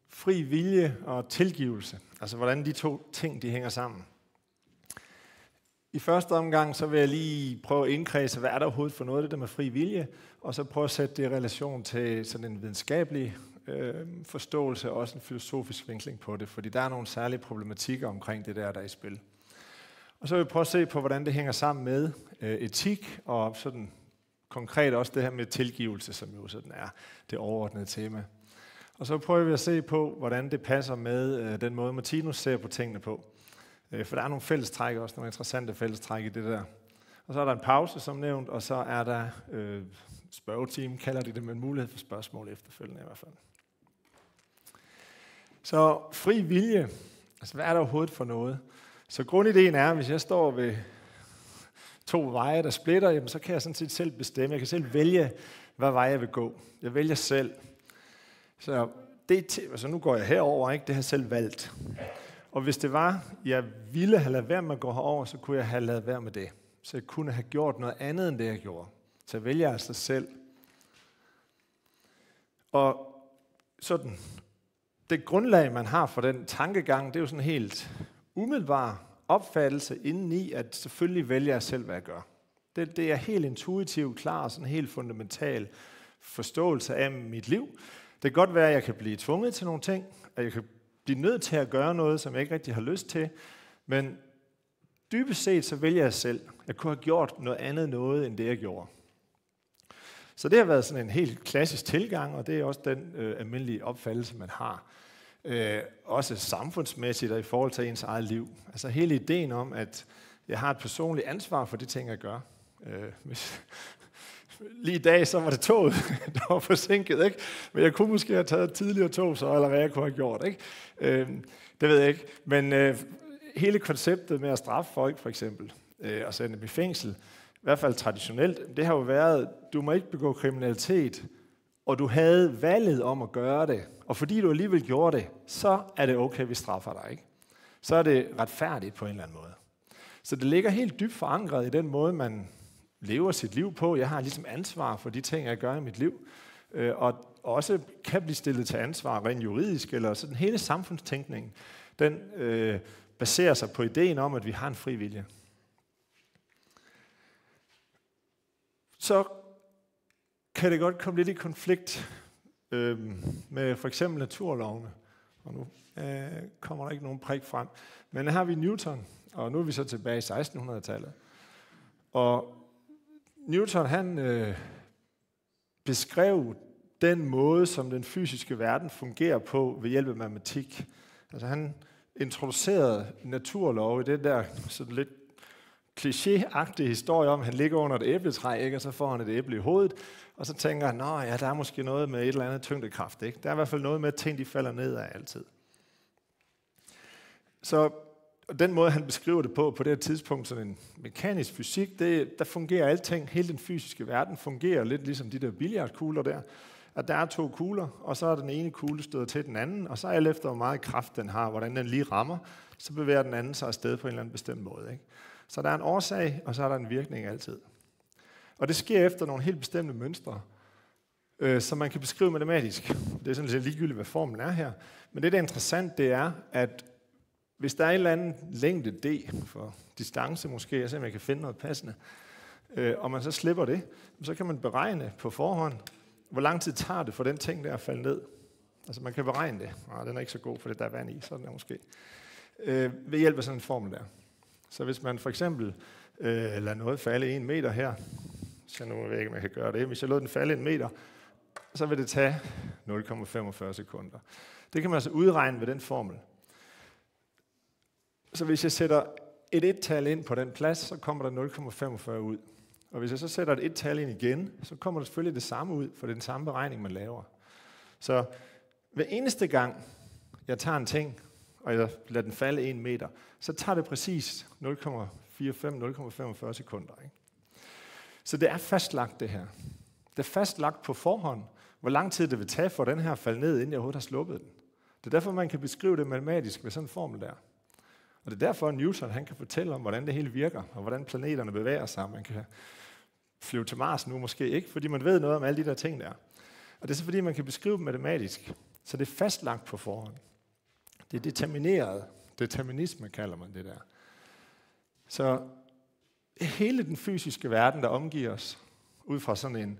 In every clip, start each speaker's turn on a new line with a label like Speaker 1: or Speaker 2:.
Speaker 1: Fri vilje og tilgivelse, altså hvordan de to ting de hænger sammen. I første omgang så vil jeg lige prøve at indkredse, hvad er der overhovedet for noget af det der med fri vilje, og så prøve at sætte det i relation til sådan en videnskabelig forståelse og også en filosofisk vinkling på det, fordi der er nogle særlige problematikker omkring det der er i spil. Og så vil jeg prøve at se på, hvordan det hænger sammen med etik og sådan konkret også det her med tilgivelse, som jo sådan er det overordnede tema. Og så prøver vi at se på, hvordan det passer med den måde, Martinus ser på tingene på. For der er nogle fællestræk, også nogle interessante fællestræk i det der. Og så er der en pause, som nævnt, og så er der spørgeteam, kalder de det, med en mulighed for spørgsmål efterfølgende i hvert fald. Så fri vilje, altså hvad er der overhovedet for noget? Så grundideen er, hvis jeg står ved to veje, der splitter, jamen, så kan jeg sådan set selv bestemme. Jeg kan selv vælge, hvad vej jeg vil gå. Jeg vælger selv. Så nu går jeg herover, ikke? Det har jeg selv valgt. Og hvis det var, jeg ville have ladet være med at gå herover, så kunne jeg have ladet være med det. Så jeg kunne have gjort noget andet end det, jeg gjorde. Så jeg vælger altså selv. Og sådan, det grundlag, man har for den tankegang, det er jo sådan helt umiddelbar opfattelse indeni, at selvfølgelig vælger jeg selv, hvad jeg gør. Det er helt intuitivt, klar og sådan en helt fundamental forståelse af mit liv. Det kan godt være, at jeg kan blive tvunget til nogle ting, at jeg kan blive nødt til at gøre noget, som jeg ikke rigtig har lyst til, men dybest set så vælger jeg selv. Jeg kunne have gjort noget end det, jeg gjorde. Så det har været sådan en helt klassisk tilgang, og det er også den almindelige opfattelse, man har. Også samfundsmæssigt og i forhold til ens eget liv. Altså hele ideen om, at jeg har et personligt ansvar for de ting, jeg gør. Lige i dag, så var det toget, der var forsinket, ikke? Men jeg kunne måske have taget et tidligere tog, så, eller hvad jeg kunne have gjort, ikke? Det ved jeg ikke. Men hele konceptet med at straffe folk, for eksempel, og sende dem i fængsel, i hvert fald traditionelt, det har jo været, du må ikke begå kriminalitet, og du havde valget om at gøre det, og fordi du alligevel gjorde det, så er det okay, vi straffer dig, ikke? Så er det retfærdigt på en eller anden måde. Så det ligger helt dybt forankret i den måde, man lever sit liv på. Jeg har ligesom ansvar for de ting, jeg gør i mit liv, og også kan blive stillet til ansvar rent juridisk, eller sådan hele samfundstænkningen, den baserer sig på ideen om, at vi har en fri vilje. Så kan det godt komme lidt i konflikt med for eksempel naturlovene. Og nu kommer der ikke nogen prik frem. Men her har vi Newton, og nu er vi så tilbage i 1600-tallet. Og Newton, han beskrev den måde, som den fysiske verden fungerer på ved hjælp af matematik. Altså han introducerede naturlov i det der sådan lidt kliché-agtige historie om, at han ligger under et æbletræ, ikke? Og så får han et æble i hovedet, og så tænker han, ja, der er måske noget med et eller andet tyngdekraft, ikke? Der er i hvert fald noget med, at ting de falder ned af altid. Så den måde, han beskriver det på det her tidspunkt, sådan en mekanisk fysik, der fungerer alting, hele den fysiske verden fungerer lidt ligesom de der billiardkugler der, at der er to kugler, og så er den ene kugle stødet til den anden, og så alt efter, hvor meget kraft den har, hvordan den lige rammer, så bevæger den anden sig afsted på en eller anden bestemt måde, ikke? Så der er en årsag, og så er der en virkning altid. Og det sker efter nogle helt bestemte mønstre, som man kan beskrive matematisk. Det er sådan lidt ligegyldigt, hvad formen er her. Men det, der er interessant, det er, at hvis der er en eller anden længde d for distance måske, jeg simpelthen kan finde noget passende, og man så slipper det, så kan man beregne på forhånd, hvor lang tid tager det for den ting der at falde ned. Altså man kan beregne det. Den er ikke så god, for det der er vand i, sådan der måske. Ved hjælp af sådan en formel der. Så hvis man for eksempel lader noget falde 1 meter her, så nu ved jeg ikke, om jeg kan gøre det. Hvis jeg lod den falde 1 meter, så vil det tage 0,45 sekunder. Det kan man altså udregne ved den formel. Så hvis jeg sætter et et-tal ind på den plads, så kommer der 0,45 ud. Og hvis jeg så sætter et et-tal ind igen, så kommer der selvfølgelig det samme ud, for det er den samme beregning, man laver. Så hver eneste gang, jeg tager en ting, og jeg lader den falde 1 meter, så tager det præcis 0,45-0,45 sekunder. Ikke? Så det er fastlagt det her. Det er fastlagt på forhånd, hvor lang tid det vil tage for den her at falde ned, inden jeg overhovedet har sluppet den. Det er derfor, man kan beskrive det matematisk med sådan en formel der. Og det er derfor, at Newton han kan fortælle om, hvordan det hele virker, og hvordan planeterne bevæger sig. Man kan flyve til Mars nu måske ikke, fordi man ved noget om alle de der ting der. Og det er så fordi, man kan beskrive dem matematisk. Så det er fastlagt på forhånd. Det er determineret. Determinisme kalder man det der. Så hele den fysiske verden, der omgiver os, ud fra sådan en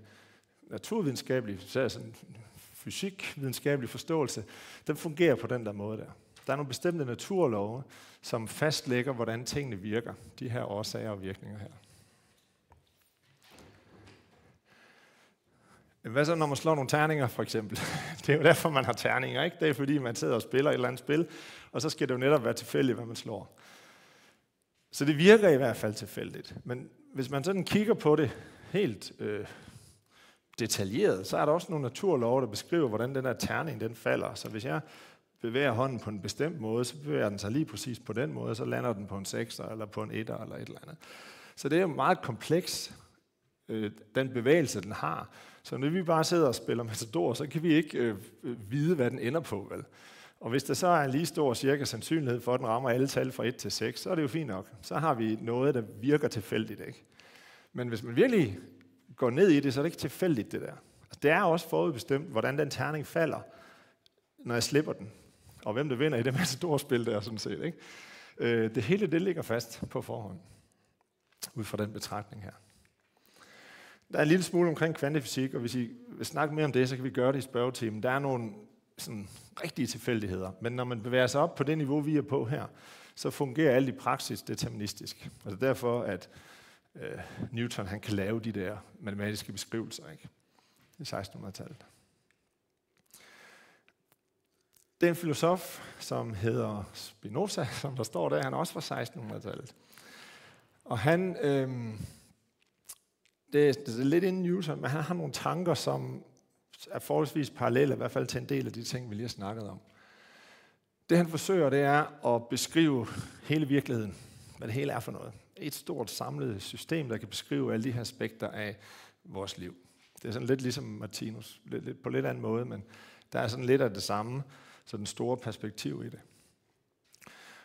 Speaker 1: naturvidenskabelig, sådan fysikvidenskabelig forståelse, den fungerer på den der måde der. Der er nogle bestemte naturlove, som fastlægger, hvordan tingene virker. De her årsager og virkninger her. Hvad så, når man slår nogle terninger, for eksempel? Det er jo derfor, man har terninger, ikke? Det er fordi, man sidder og spiller et eller andet spil, og så skal det jo netop være tilfældigt, hvad man slår. Så det virker i hvert fald tilfældigt. Men hvis man sådan kigger på det helt detaljeret, så er der også nogle naturlove, der beskriver, hvordan den her terning den falder. Så hvis jeg bevæger hånden på en bestemt måde, så bevæger den sig lige præcis på den måde, så lander den på en 6'er eller på en 1'er eller et eller andet. Så det er jo meget kompleks, den bevægelse, den har. Så når vi bare sidder og spiller Matador, så kan vi ikke vide, hvad den ender på, vel? Og hvis der så er en lige stor cirka sandsynlighed for, at den rammer alle tal fra 1 til 6, så er det jo fint nok. Så har vi noget, der virker tilfældigt, ikke? Men hvis man virkelig går ned i det, så er det ikke tilfældigt, det der. Altså, det er også forudbestemt, hvordan den terning falder, når jeg slipper den. Og hvem der vinder i det Matador-spil der, sådan set, ikke? Det hele, det ligger fast på forhånd, ud fra den betragtning her. Der er en lille smule omkring kvantefysik, og hvis I vil snakke mere om det, så kan vi gøre det i spørgetimen. Der er nogle sådan rigtige tilfældigheder, men når man bevæger sig op på det niveau, vi er på her, så fungerer alt i praksis deterministisk. Altså derfor, at Newton han kan lave de der matematiske beskrivelser, ikke? I 1600-tallet. Det er en filosof, som hedder Spinoza, som der står der, han er også fra 1600-tallet. Og han, det er lidt inden Newton, men han har nogle tanker, som er forholdsvis parallelle, i hvert fald til en del af de ting, vi lige har snakket om. Det han forsøger, det er at beskrive hele virkeligheden, hvad det hele er for noget. Et stort samlet system, der kan beskrive alle de her aspekter af vores liv. Det er sådan lidt ligesom Martinus, lidt på lidt anden måde, men der er sådan lidt af det samme, så den store perspektiv i det.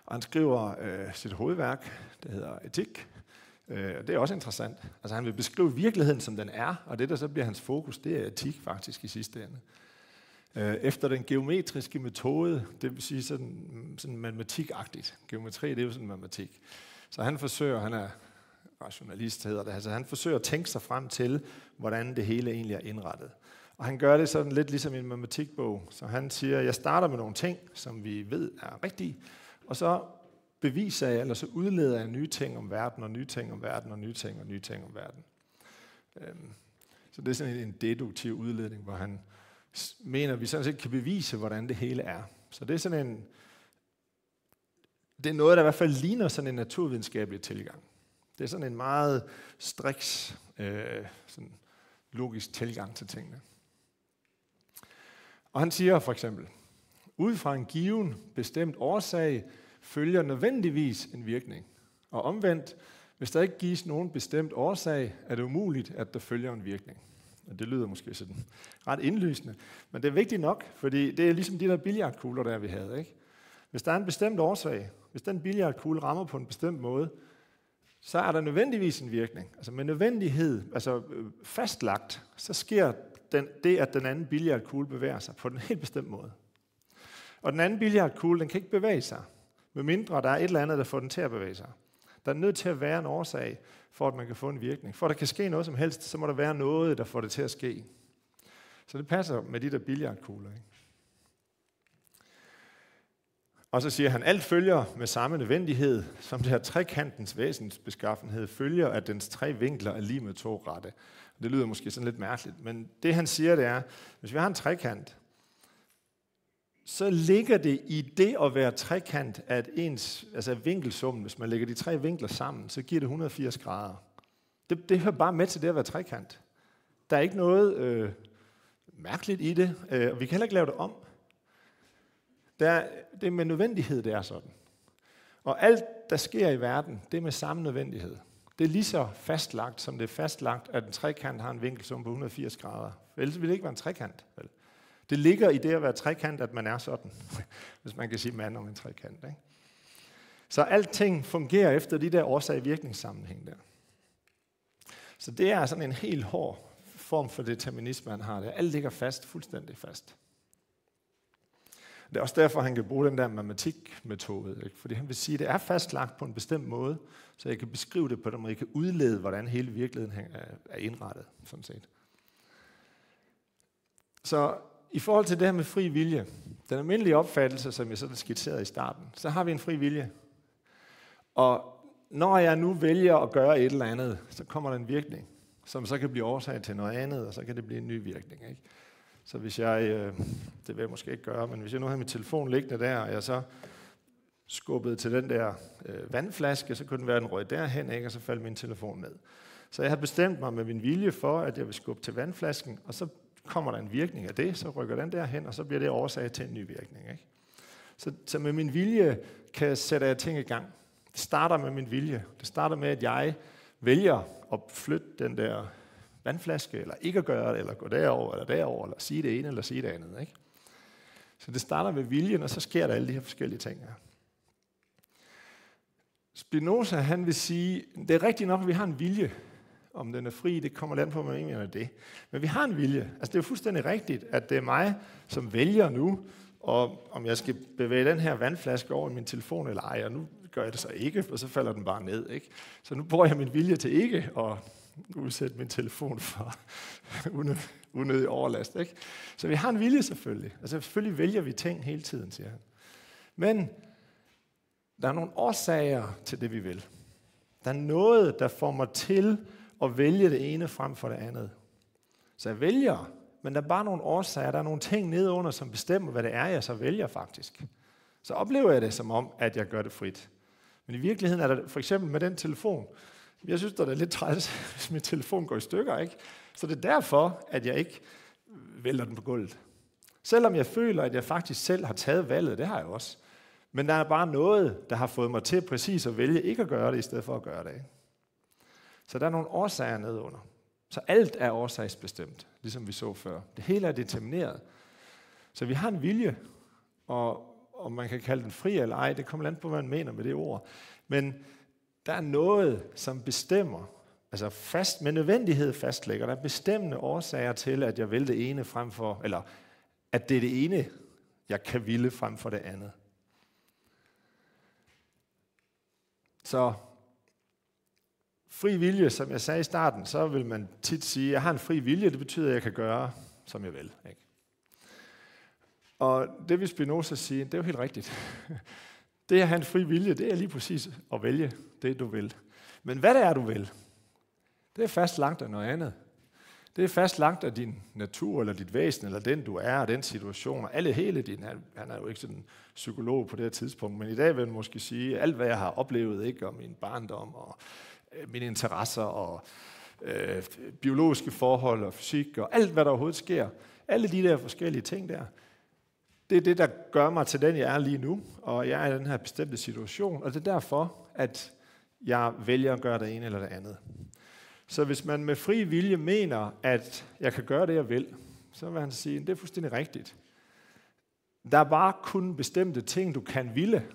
Speaker 1: Og han skriver sit hovedværk, det hedder Etik. Det er også interessant. Altså han vil beskrive virkeligheden, som den er, og det, der så bliver hans fokus, det er etik faktisk i sidste ende. Efter den geometriske metode, det vil sige sådan matematikagtigt. Geometri, det er jo sådan matematik. Så han forsøger, han er rationalist hedder det, altså han forsøger at tænke sig frem til, hvordan det hele egentlig er indrettet. Og han gør det sådan lidt ligesom i en matematikbog. Så han siger, jeg starter med nogle ting, som vi ved er rigtige, og så beviser jeg, eller så udleder jeg nye ting om verden, og nye ting om verden, og nye ting og nye ting om verden. Så det er sådan en deduktiv udledning, hvor han mener, at vi sådan set kan bevise, hvordan det hele er. Så det er sådan det er noget, der i hvert fald ligner sådan en naturvidenskabelig tilgang. Det er sådan en meget striks, sådan logisk tilgang til tingene. Og han siger for eksempel, ud fra en given bestemt årsag, følger nødvendigvis en virkning. Og omvendt, hvis der ikke gives nogen bestemt årsag, er det umuligt, at der følger en virkning. Og det lyder måske sådan ret indlysende, men det er vigtigt nok, fordi det er ligesom de der billiardkugler, der vi havde, ikke? Hvis der er en bestemt årsag, hvis den billiardkugle rammer på en bestemt måde, så er der nødvendigvis en virkning. Altså med nødvendighed, altså fastlagt, så sker det, at den anden billiardkugle bevæger sig på en helt bestemt måde. Og den anden billiardkugle, den kan ikke bevæge sig, medmindre der er et eller andet, der får den til at bevæge sig. Der er nødt til at være en årsag, for at man kan få en virkning. For at der kan ske noget som helst, så må der være noget, der får det til at ske. Så det passer med de der billiardkugler, ikke? Og så siger han, alt følger med samme nødvendighed, som det her trekantens væsensbeskaffenhed følger, at dens tre vinkler er lige med to rette. Det lyder måske sådan lidt mærkeligt, men det han siger, det er, hvis vi har en trekant, så ligger det i det at være trekant, at altså vinkelsummen, hvis man lægger de tre vinkler sammen, så giver det 180 grader. Det hører bare med til det at være trekant. Der er ikke noget mærkeligt i det, og vi kan heller ikke lave det om. Det er med nødvendighed, det er sådan. Og alt, der sker i verden, det er med samme nødvendighed. Det er lige så fastlagt, som det er fastlagt, at en trekant har en vinkelsum på 180 grader. Ellers ville det ikke være en trekant, vel? Det ligger i det at være trekant, at man er sådan, hvis man kan sige mand om en trekant, ikke? Så alting fungerer efter de der årsag-virkningssammenhæng der. Så det er sådan en helt hård form for determinisme, han har. Alt ligger fast, fuldstændig fast. Det er også derfor, han kan bruge den der matematikmetode, ikke? Fordi han vil sige, at det er fastlagt på en bestemt måde, så jeg kan beskrive det på den måde, jeg kan udlede, hvordan hele virkeligheden er indrettet, sådan set. Så i forhold til det her med fri vilje, den almindelige opfattelse, som jeg sådan skitserede i starten, så har vi en fri vilje. Og når jeg nu vælger at gøre et eller andet, så kommer der en virkning, som så kan blive årsag til noget andet, og så kan det blive en ny virkning, ikke? Så hvis jeg, det vil jeg måske ikke gøre, men hvis jeg nu har min telefon liggende der, og jeg så skubbede til den der vandflaske, så kunne den være, den røg derhen, ikke? Og så faldt min telefon ned. Så jeg har bestemt mig med min vilje for, at jeg vil skubbe til vandflasken, og så kommer der en virkning af det, så rykker den derhen, og så bliver det årsag til en ny virkning, ikke? Så med min vilje sætter jeg ting i gang. Det starter med min vilje. Det starter med, at jeg vælger at flytte den der vandflaske, eller ikke at gøre det, eller gå derover eller sige det ene, eller sige det andet, ikke? Så det starter med viljen, og så sker der alle de her forskellige ting her. Spinoza, han vil sige, det er rigtigt nok, at vi har en vilje. Om den er fri, det kommer land på, hvad man mener det. Men vi har en vilje. Altså det er jo fuldstændig rigtigt, at det er mig, som vælger nu, og om jeg skal bevæge den her vandflaske over i min telefon eller ej, og nu gør jeg det så ikke, og så falder den bare ned, ikke? Så nu bruger jeg min vilje til ikke at udsætte min telefon for unødig overlast, ikke? Så vi har en vilje selvfølgelig. Altså selvfølgelig vælger vi ting hele tiden, siger han. Men der er nogle årsager til det, vi vil. Der er noget, der får mig til at vælge det ene frem for det andet. Så jeg vælger, men der er bare nogle årsager, der er nogle ting nedenunder, som bestemmer, hvad det er, jeg så vælger faktisk. Så oplever jeg det som om, at jeg gør det frit. Men i virkeligheden er der for eksempel med den telefon. Jeg synes, det er lidt træls, hvis min telefon går i stykker, ikke? Så det er derfor, at jeg ikke vælger den på gulvet. Selvom jeg føler, at jeg faktisk selv har taget valget, det har jeg også. Men der er bare noget, der har fået mig til præcis at vælge ikke at gøre det, i stedet for at gøre det, ikke? Så der er nogle årsager nedunder. Så alt er årsagsbestemt, ligesom vi så før. Det hele er determineret. Så vi har en vilje, og man kan kalde den fri eller ej, det kommer an på, hvad man mener med det ord. Men der er noget, som bestemmer, altså fast, med nødvendighed fastlægger, der er bestemmende årsager til, at jeg vil det ene frem for, eller at det er det ene, jeg kan ville frem for det andet. Så fri vilje, som jeg sagde i starten, så vil man tit sige, at jeg har en fri vilje, det betyder, at jeg kan gøre, som jeg vil, ikke? Og det vil Spinoza sige, det er jo helt rigtigt. Det at have en fri vilje, det er lige præcis at vælge det, du vil. Men hvad det er, du vil, det er fastlagt af noget andet. Det er fastlagt af din natur, eller dit væsen, eller den du er, og den situation, og hele din, han er jo ikke sådan en psykolog på det her tidspunkt, men i dag vil man måske sige, alt hvad jeg har oplevet, ikke, om min barndom, og mine interesser, og biologiske forhold, og fysik, og alt hvad der overhovedet sker, alle de der forskellige ting der, det er det, der gør mig til den, jeg er lige nu, og jeg er i den her bestemte situation, og det er derfor, at jeg vælger at gøre det ene eller det andet. Så hvis man med fri vilje mener, at jeg kan gøre det, jeg vil, så vil han sige, at det er fuldstændig rigtigt. Der er bare kun bestemte ting, du kan ville.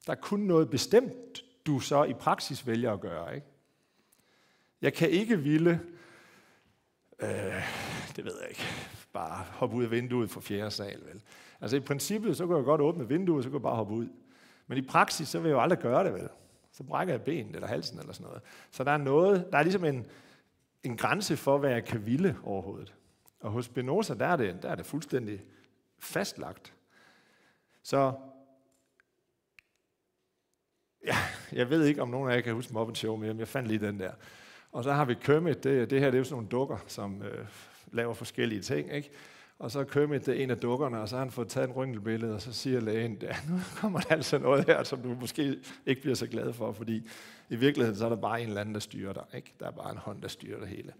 Speaker 1: Der er kun noget bestemt, du så i praksis vælger at gøre, ikke? Jeg kan ikke ville, det ved jeg ikke, bare hoppe ud af vinduet fra 4. sal, vel? Altså i princippet, så kan jeg godt åbne vinduet, så kan jeg bare hoppe ud. Men i praksis, så vil jeg jo aldrig gøre det, vel? Så brækker jeg benet eller halsen eller sådan noget. Så der er noget, der er ligesom en grænse for, hvad jeg kan ville overhovedet. Og hos Spinoza, der er det fuldstændig fastlagt. Så ja, jeg ved ikke, om nogen af jer kan huske Muppet Show mere, men jeg fandt lige den der. Og så har vi Kermit, det her det er jo sådan nogle dukker, som laver forskellige ting, ikke? Og så er Kermit, det er en af dukkerne, og så har han fået taget en røntgenbillede, og så siger lægen, ja, nu kommer der altså noget her, som du måske ikke bliver så glad for, fordi i virkeligheden så er der bare en eller anden, der styrer dig, ikke? Der er bare en hånd, der styrer det hele.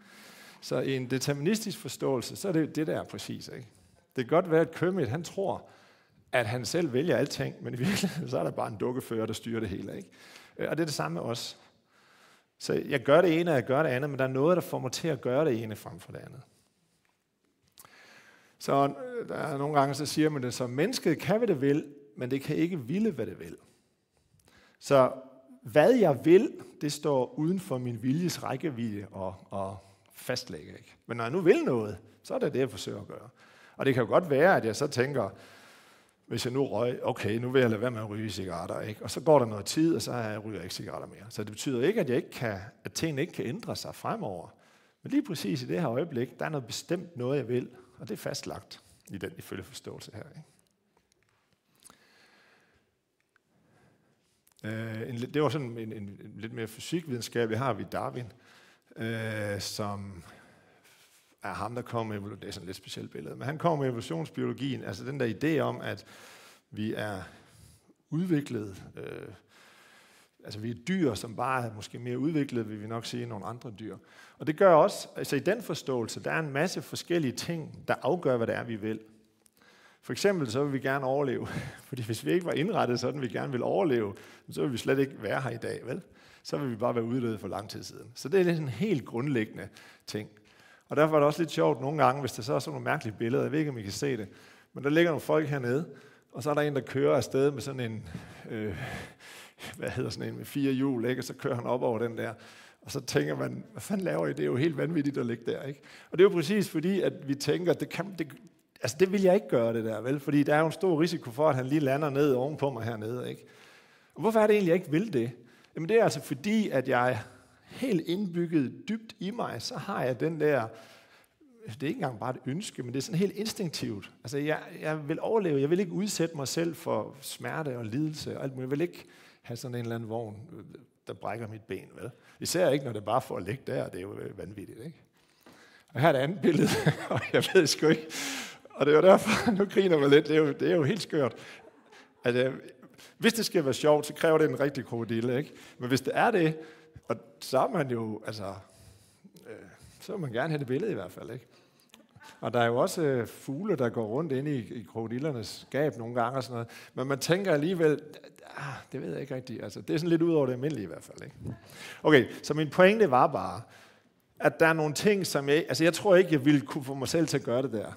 Speaker 1: Så i en deterministisk forståelse, så er det det der præcis, ikke? Det kan godt være, at Kermit, han tror, at han selv vælger alting, men i virkeligheden så er der bare en dukkefører, der styrer det hele, ikke? Og det er det samme med os. Så jeg gør det ene, og jeg gør det andet, men der er noget, der får mig til at gøre det ene frem for det andet. Så der er nogle gange, så siger man det, så mennesket kan, hvad det vil, men det kan ikke ville, hvad det vil. Så hvad jeg vil, det står uden for min viljes rækkevidde og fastlægge. Ikke? Men når jeg nu vil noget, så er det det, jeg forsøger at gøre. Og det kan jo godt være, at jeg så tænker, hvis jeg nu røg, okay, nu vil jeg lade være med at ryge cigaretter, ikke? Og så går der noget tid, og så ryger jeg ikke cigaretter mere. Så det betyder ikke, at tingene ikke kan ændre sig fremover. Men lige præcis i det her øjeblik, der er noget bestemt noget, jeg vil, og det er fastlagt i den ifølge forståelse her. Ikke? Det var sådan en lidt mere fysikvidenskab, har vi Darwin, som er ham, der kommer med, det er sådan et lidt specielt billede, men han kommer med evolutionsbiologien, altså den der idé om, at vi er udviklet, altså vi er dyr, som bare er måske mere udviklet, vil vi nok sige, end nogle andre dyr. Og det gør også, altså i den forståelse, der er en masse forskellige ting, der afgør, hvad det er, vi vil. For eksempel så vil vi gerne overleve, fordi hvis vi ikke var indrettet sådan, vi gerne vil overleve, så vil vi slet ikke være her i dag, vel? Så vil vi bare være uddøde for lang tid siden. Så det er sådan en helt grundlæggende ting. Og derfor er det også lidt sjovt nogle gange, hvis der så er sådan nogle mærkelige billeder, jeg ved ikke, om I kan se det, men der ligger nogle folk hernede, og så er der en, der kører afsted med sådan en, med 4 hjul, ikke? Og så kører han op over den der, og så tænker man, hvad fanden laver I? Det er jo helt vanvittigt at ligge der, ikke? Og det er jo præcis fordi, at vi tænker, at det vil jeg ikke gøre det der, vel? Fordi der er jo en stor risiko for, at han lige lander ned ovenpå mig hernede, ikke? Og hvorfor er det egentlig, jeg ikke vil det? Jamen det er altså fordi, at jeg helt indbygget dybt i mig, så har jeg den der, det er ikke engang bare et ønske, men det er sådan helt instinktivt. Altså jeg vil overleve, jeg vil ikke udsætte mig selv for smerte og lidelse og alt muligt. Jeg vil ikke have sådan en eller anden vogn, der brækker mit ben, vel? Især ikke, når det er bare for at ligge der, det er jo vanvittigt, ikke? Og her er et andet billede, og jeg ved sgu ikke, og det er jo derfor, nu griner man lidt, det er jo helt skørt. Altså, hvis det skal være sjovt, så kræver det en rigtig krokodille, ikke? Men hvis det er det, og så er man jo, altså, så vil man gerne have det billede i hvert fald, ikke? Og der er jo også fugle, der går rundt inde i krokodillernes skab nogle gange og sådan noget. Men man tænker alligevel, det ved jeg ikke rigtigt. Altså, det er sådan lidt ud over det almindelige i hvert fald, ikke? Okay, så min pointe var bare, at der er nogle ting, som jeg tror ikke, jeg ville kunne få mig selv til at gøre det der.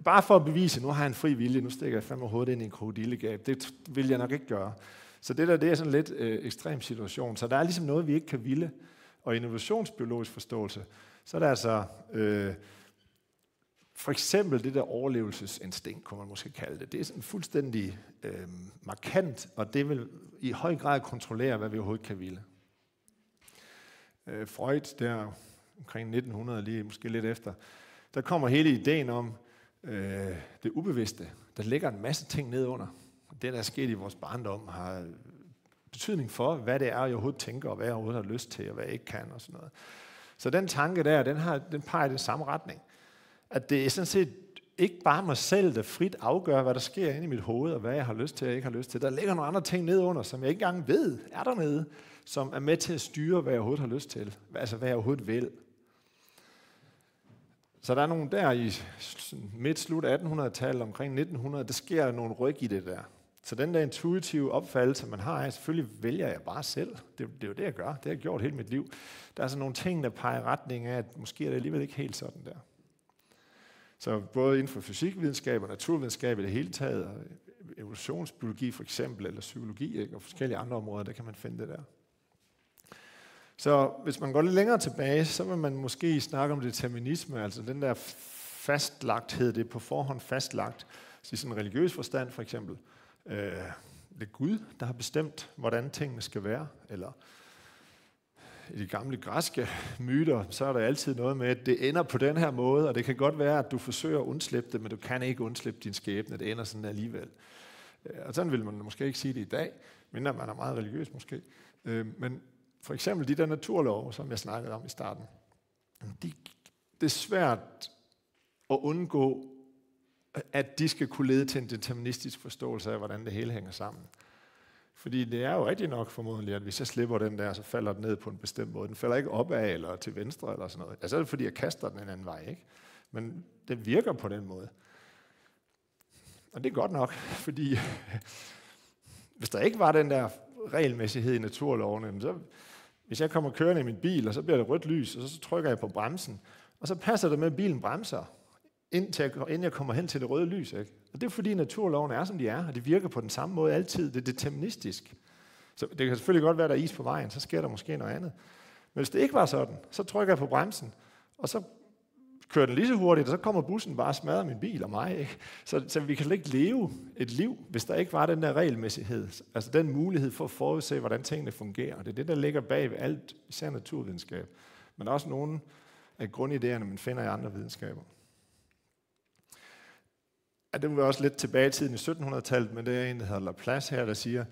Speaker 1: Bare for at bevise, nu har jeg en fri vilje, nu stikker jeg fandme hovedet ind i en krokodillegab. Det vil jeg nok ikke gøre. Så det er sådan lidt ekstrem situation. Så der er ligesom noget, vi ikke kan ville. Og innovationsbiologisk forståelse, så er der altså for eksempel det der overlevelsesinstinkt, kunne man måske kalde det. Det er sådan fuldstændig markant, og det vil i høj grad kontrollere, hvad vi overhovedet kan ville. Freud, der omkring 1900, lige måske lidt efter, der kommer hele ideen om det ubevidste. Der ligger en masse ting nedunder. Det, der er sket i vores barndom, har betydning for, hvad det er, jeg overhovedet tænker, og hvad jeg overhovedet har lyst til, og hvad jeg ikke kan, og sådan noget. Så den tanke der, den peger i den samme retning. At det er sådan set ikke bare mig selv, der frit afgør, hvad der sker inde i mit hoved, og hvad jeg har lyst til, og ikke har lyst til. Der ligger nogle andre ting nedunder, som jeg ikke engang ved, er dernede, som er med til at styre, hvad jeg overhovedet har lyst til. Altså, hvad jeg overhovedet vil. Så der er nogle der i midt-slut 1800-tallet, omkring 1900, der sker nogle ryg i det der. Så den der intuitive opfattelse, man har, selvfølgelig vælger jeg bare selv. Det er jo det, jeg gør. Det har jeg gjort hele mit liv. Der er sådan nogle ting, der peger i retning af, at måske er det alligevel ikke helt sådan der. Så både inden for fysikvidenskab og naturvidenskab i det hele taget, og evolutionsbiologi for eksempel, eller psykologi, ikke, og forskellige andre områder, der kan man finde det der. Så hvis man går lidt længere tilbage, så vil man måske snakke om determinisme, altså den der fastlagthed, det er på forhånd fastlagt, i sådan en religiøs forstand for eksempel. Det er Gud, der har bestemt, hvordan tingene skal være, eller i de gamle græske myter, så er der altid noget med, at det ender på den her måde, og det kan godt være, at du forsøger at undslippe det, men du kan ikke undslippe din skæbne, det ender sådan alligevel. Og sådan vil man måske ikke sige det i dag, mindre man er meget religiøs måske. Men for eksempel de der naturlove, som jeg snakkede om i starten, det er svært at undgå, at de skal kunne lede til en deterministisk forståelse af, hvordan det hele hænger sammen. Fordi det er jo rigtigt nok formodentlig, at hvis jeg slipper den der, så falder den ned på en bestemt måde. Den falder ikke opad eller til venstre eller sådan noget. Altså er det fordi, jeg kaster den en anden vej, ikke? Men det virker på den måde. Og det er godt nok, fordi hvis der ikke var den der regelmæssighed i naturlovene, så hvis jeg kommer kørende i min bil, og så bliver det rødt lys, og så trykker jeg på bremsen, og så passer det med, at bilen bremser, inden jeg kommer hen til det røde lys. Ikke? Og det er fordi naturlovene er, som de er, og de virker på den samme måde altid. Det er deterministisk. Så det kan selvfølgelig godt være, at der er is på vejen, så sker der måske noget andet. Men hvis det ikke var sådan, så trykker jeg på bremsen, og så kører den lige så hurtigt, og så kommer bussen bare og smadrer min bil og mig. Ikke? Så vi kan ikke leve et liv, hvis der ikke var den der regelmæssighed. Altså den mulighed for at forudse, hvordan tingene fungerer. Det er det, der ligger bag ved alt, især naturvidenskab. Men også nogle af grundidéerne, man finder i andre videnskaber. Ja, det var også lidt tilbage i tiden i 1700-tallet, men det er en, der hedder Laplace her, der siger,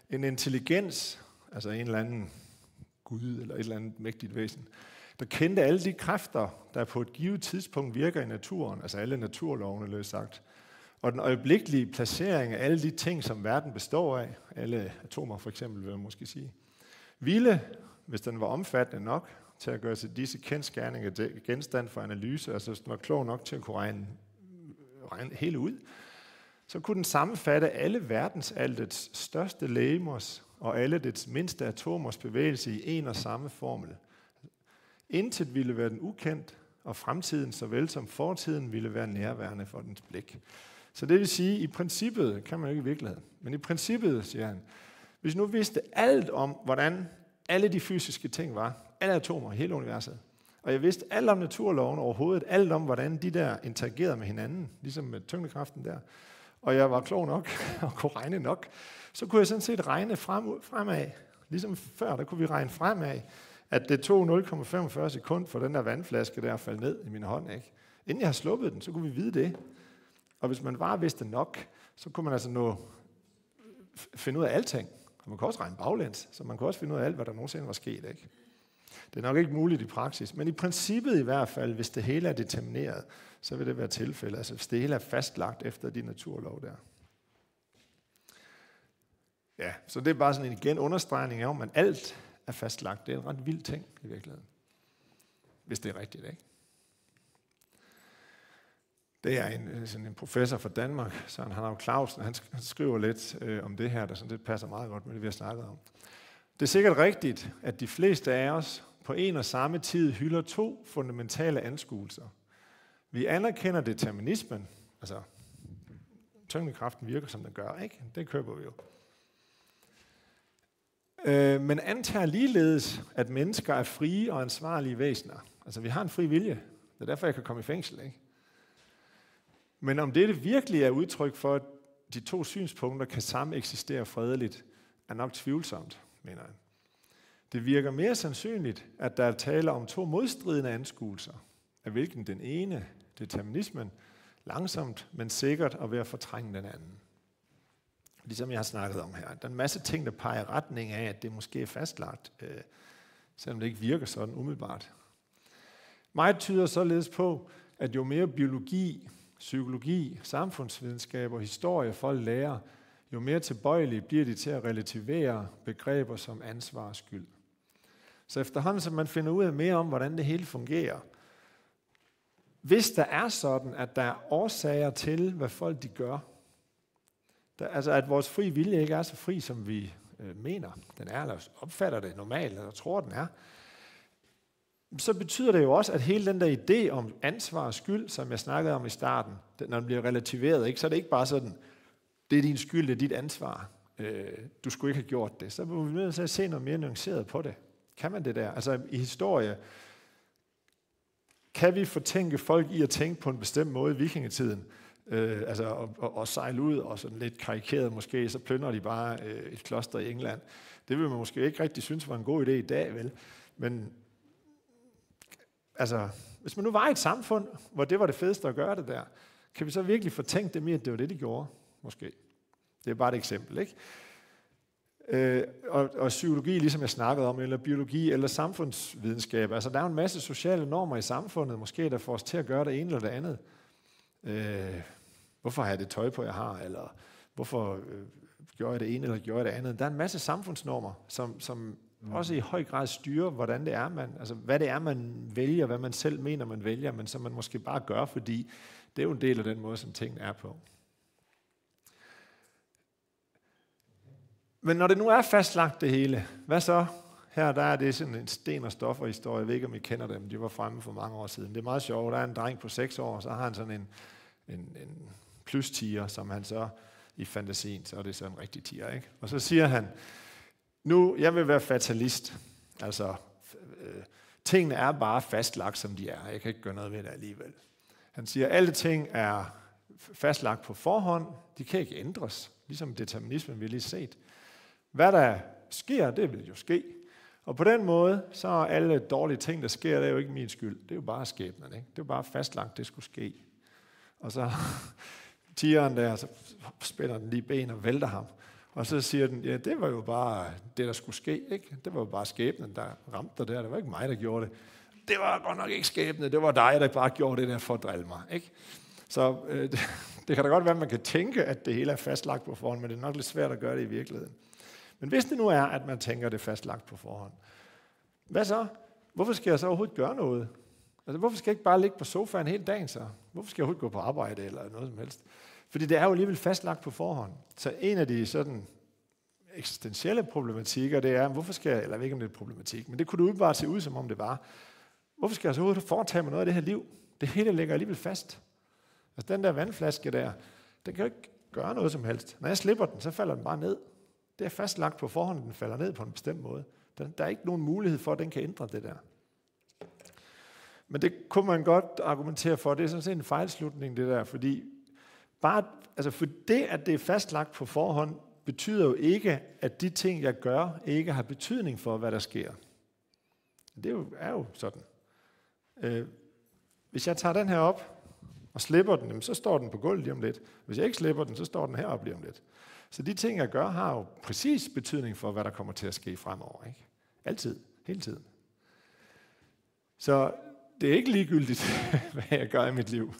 Speaker 1: en intelligens, altså en eller anden gud eller et eller andet mægtigt væsen, der kendte alle de kræfter, der på et givet tidspunkt virker i naturen, altså alle naturlovene løst sagt, og den øjeblikkelige placering af alle de ting, som verden består af, alle atomer for eksempel, vil jeg måske sige, ville, hvis den var omfattende nok til at gøre til disse kendsgerninger genstand for analyse, altså hvis den var klog nok til at kunne regne hele ud, så kunne den sammenfatte alle verdensaltets største legemers og alle dets mindste atomers bevægelse i en og samme formel. Intet ville være den ukendt, og fremtiden såvel som fortiden ville være nærværende for dens blik. Så det vil sige, i princippet, kan man jo ikke i virkeligheden, men i princippet, siger han, hvis nu vidste alt om, hvordan alle de fysiske ting var, alle atomer i hele universet, og jeg vidste alt om naturloven overhovedet, alt om, hvordan de der interagerede med hinanden, ligesom med tyngdekraften der, og jeg var klog nok og kunne regne nok, så kunne jeg sådan set regne fremad. Ligesom før, der kunne vi regne fremad, at det tog 0,45 sekund for den der vandflaske der at falde ned i min hånd. Ikke? Inden jeg har sluppet den, så kunne vi vide det. Og hvis man bare vidste nok, så kunne man altså finde ud af alting. Og man kan også regne baglæns, så man kan også finde ud af alt, hvad der nogensinde var sket. Ikke? Det er nok ikke muligt i praksis, men i princippet i hvert fald, hvis det hele er determineret, så vil det være tilfældet. Altså hvis det hele er fastlagt efter de naturlov der. Ja, så det er bare sådan en igen understregning af, at alt er fastlagt. Det er en ret vild ting i virkeligheden. Hvis det er rigtigt, ikke? Det er en professor fra Danmark, Søren Hanau Clausen, han skriver lidt om det her, der sådan, det passer meget godt med det, vi har snakket om. Det er sikkert rigtigt, at de fleste af os på en og samme tid hylder to fundamentale anskuelser. Vi anerkender determinismen, altså tyngdekraften virker, som den gør, ikke? Det køber vi jo. Men antager ligeledes, at mennesker er frie og ansvarlige væsener. Altså vi har en fri vilje, det er derfor, jeg kan komme i fængsel, ikke? Men om det virkelig er udtryk for, at de to synspunkter kan sammen eksistere fredeligt, er nok tvivlsomt, mener jeg. Det virker mere sandsynligt, at der er tale om to modstridende anskuelser, af hvilken den ene, determinismen, langsomt, men sikkert er ved at fortrænge den anden. Ligesom jeg har snakket om her. Der er en masse ting, der peger i retning af, at det måske er fastlagt, selvom det ikke virker sådan umiddelbart. Meget tyder således på, at jo mere biologi, psykologi, samfundsvidenskab og historie folk lærer, jo mere tilbøjelige bliver de til at relativere begreber som ansvar og skyld. Så efterhånden, som man finder ud af mere om, hvordan det hele fungerer, hvis der er sådan, at der er årsager til, hvad folk de gør, altså at vores fri vilje ikke er så fri, som vi mener, den er, eller opfatter det normalt, eller tror, den er, så betyder det jo også, at hele den der idé om ansvar og skyld, som jeg snakkede om i starten, når den bliver relativeret, ikke, så er det ikke bare sådan, det er din skyld, det er dit ansvar, du skulle ikke have gjort det. Så er vi nødt til at se noget mere nuanceret på det. Kan man det der? Altså i historie, kan vi fortænke folk i at tænke på en bestemt måde i vikingetiden, altså og sejle ud, og sådan lidt karikeret måske, så plyndrer de bare et kloster i England. Det vil man måske ikke rigtig synes var en god idé i dag, vel? Men altså, hvis man nu var i et samfund, hvor det var det fedeste at gøre det der, kan vi så virkelig fortænke dem i, at det var det, de gjorde? Måske. Det er bare et eksempel, ikke? Og psykologi, ligesom jeg snakkede om, eller biologi, eller samfundsvidenskab. Altså, der er jo en masse sociale normer i samfundet, måske, der får os til at gøre det ene eller det andet. Hvorfor har jeg det tøj på, jeg har? Eller hvorfor gjorde jeg det ene, eller gjorde jeg det andet? Der er en masse samfundsnormer, som også i høj grad styrer, hvordan det er, altså hvad det er, man vælger, hvad man selv mener, man vælger, men som man måske bare gør, fordi det er jo en del af den måde, som tingene er på. Men når det nu er fastlagt det hele, hvad så? Her der er det sådan en sten- og stoffer-historie. Jeg ved ikke, om I kender dem. De var fremme for mange år siden. Det er meget sjovt. Der er en dreng på 6 år, så har han sådan en plus-tiger, som han så i fantasien, så er det så en rigtig tiger, ikke? Og så siger han, nu, jeg vil være fatalist. Altså, tingene er bare fastlagt, som de er. Jeg kan ikke gøre noget ved det alligevel. Han siger, at alle ting er fastlagt på forhånd. De kan ikke ændres, ligesom determinismen, vi lige set. Hvad der sker, det vil jo ske. Og på den måde, så er alle dårlige ting, der sker, det er jo ikke min skyld. Det er jo bare skæbnen, ikke? Det er jo bare fastlagt, det skulle ske. Og så tigeren der, så spænder den lige ben og vælter ham. Og så siger den, ja, det var jo bare det, der skulle ske, ikke? Det var jo bare skæbnen, der ramte dig der. Det var ikke mig, der gjorde det. Det var godt nok ikke skæbnen, det var dig, der bare gjorde det der for at drille mig, ikke? Så det kan da godt være, at man kan tænke, at det hele er fastlagt på forhånd, men det er nok lidt svært at gøre det i virkeligheden. Men hvis det nu er, at man tænker, det er fastlagt på forhånd, hvad så? Hvorfor skal jeg så overhovedet gøre noget? Altså, hvorfor skal jeg ikke bare ligge på sofaen hele dagen så? Hvorfor skal jeg overhovedet gå på arbejde eller noget som helst? Fordi det er jo alligevel fastlagt på forhånd. Så en af de sådan eksistentielle problematikker, det er, hvorfor skal jeg, eller jeg ved ikke om det er problematik, men det kunne du bare se ud, som om det var. Hvorfor skal jeg så overhovedet foretage mig noget af det her liv? Det hele ligger alligevel fast. Altså den der vandflaske der, den kan jo ikke gøre noget som helst. Når jeg slipper den, så falder den bare ned. Det er fastlagt på forhånd, den falder ned på en bestemt måde. Der er ikke nogen mulighed for, at den kan ændre det der. Men det kunne man godt argumentere for. Det er sådan set en fejlslutning, det der. Fordi for det, at det er fastlagt på forhånd, betyder jo ikke, at de ting, jeg gør, ikke har betydning for, hvad der sker. Det er jo sådan. Hvis jeg tager den her op og slipper den, så står den på gulvet lige om lidt. Hvis jeg ikke slipper den, så står den heroppe lige om lidt. Så de ting, jeg gør, har jo præcis betydning for, hvad der kommer til at ske fremover. Ikke? Altid. Hele tiden. Så det er ikke ligegyldigt, hvad jeg gør i mit liv.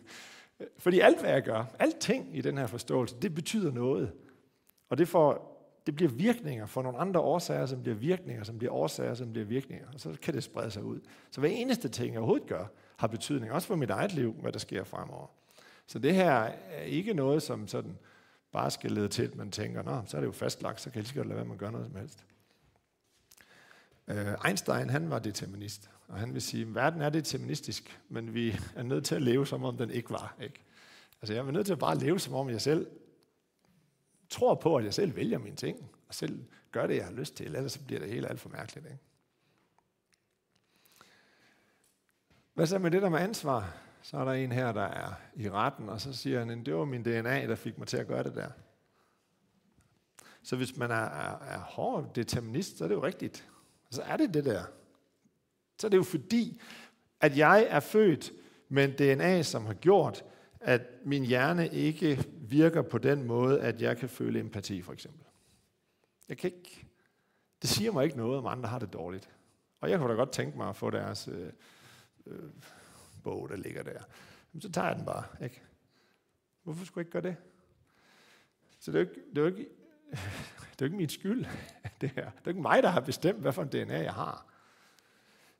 Speaker 1: Fordi alt, hvad jeg gør, alting i den her forståelse, det betyder noget. Og det bliver virkninger for nogle andre årsager, som bliver virkninger, som bliver årsager, som bliver virkninger. Og så kan det sprede sig ud. Så hver eneste ting, jeg overhovedet gør, har betydning. Også for mit eget liv, hvad der sker fremover. Så det her er ikke noget, som sådan bare skal lede til, at man tænker, nå, så er det jo fastlagt, så kan jeg lige så godt lade være med at gøre noget som helst. Einstein, han var determinist, og han vil sige, at verden er deterministisk, men vi er nødt til at leve, som om den ikke var. Ikke? Altså jeg er nødt til at bare leve, som om jeg selv tror på, at jeg selv vælger mine ting, og selv gør det, jeg har lyst til, ellers så bliver det helt alt for mærkeligt. Ikke? Hvad så med det der med ansvar? Så er der en her, der er i retten, og så siger han, det var min DNA, der fik mig til at gøre det der. Så hvis man er hård determinist, så er det jo rigtigt. Så er det det der. Så er det jo fordi, at jeg er født med en DNA, som har gjort, at min hjerne ikke virker på den måde, at jeg kan føle empati, for eksempel. Jeg kan ikke. Det siger mig ikke noget, om andre har det dårligt. Og jeg kunne da godt tænke mig at få deres bog, der ligger der. Men så tager jeg den bare, ikke? Hvorfor skulle jeg ikke gøre det? Så det er jo ikke min skyld, det her. Det er ikke mig, der har bestemt, hvad for en DNA jeg har.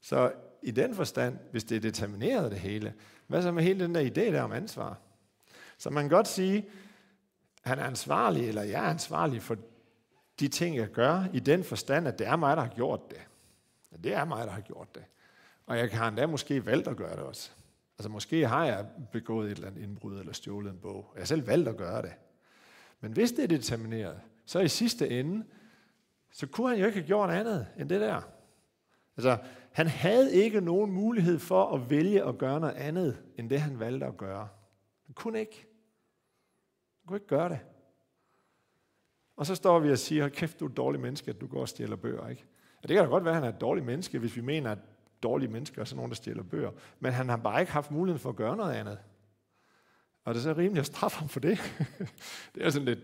Speaker 1: Så i den forstand, hvis det er determineret det hele, hvad så med hele den der idé der om ansvar? Så man kan godt sige, han er ansvarlig, eller jeg er ansvarlig for de ting, jeg gør, i den forstand, at det er mig, der har gjort det. Ja, det er mig, der har gjort det. Og jeg har endda måske valgt at gøre det også. Altså måske har jeg begået et eller andet indbrud, eller stjålet en bog, og jeg har selv valgt at gøre det. Men hvis det er determineret, så i sidste ende, så kunne han jo ikke have gjort andet end det der. Altså, han havde ikke nogen mulighed for at vælge at gøre noget andet, end det han valgte at gøre. Han kunne ikke. Han kunne ikke gøre det. Og så står vi og siger, kæft, du er et dårligt menneske, at du går og stjæler bøger, ikke? Og det kan da godt være, at han er et dårligt menneske, hvis vi mener, at dårlige mennesker er sådan nogen, der stjæler bøger. Men han har bare ikke haft muligheden for at gøre noget andet. Og det er så rimeligt at straffe ham for det. Det er sådan lidt.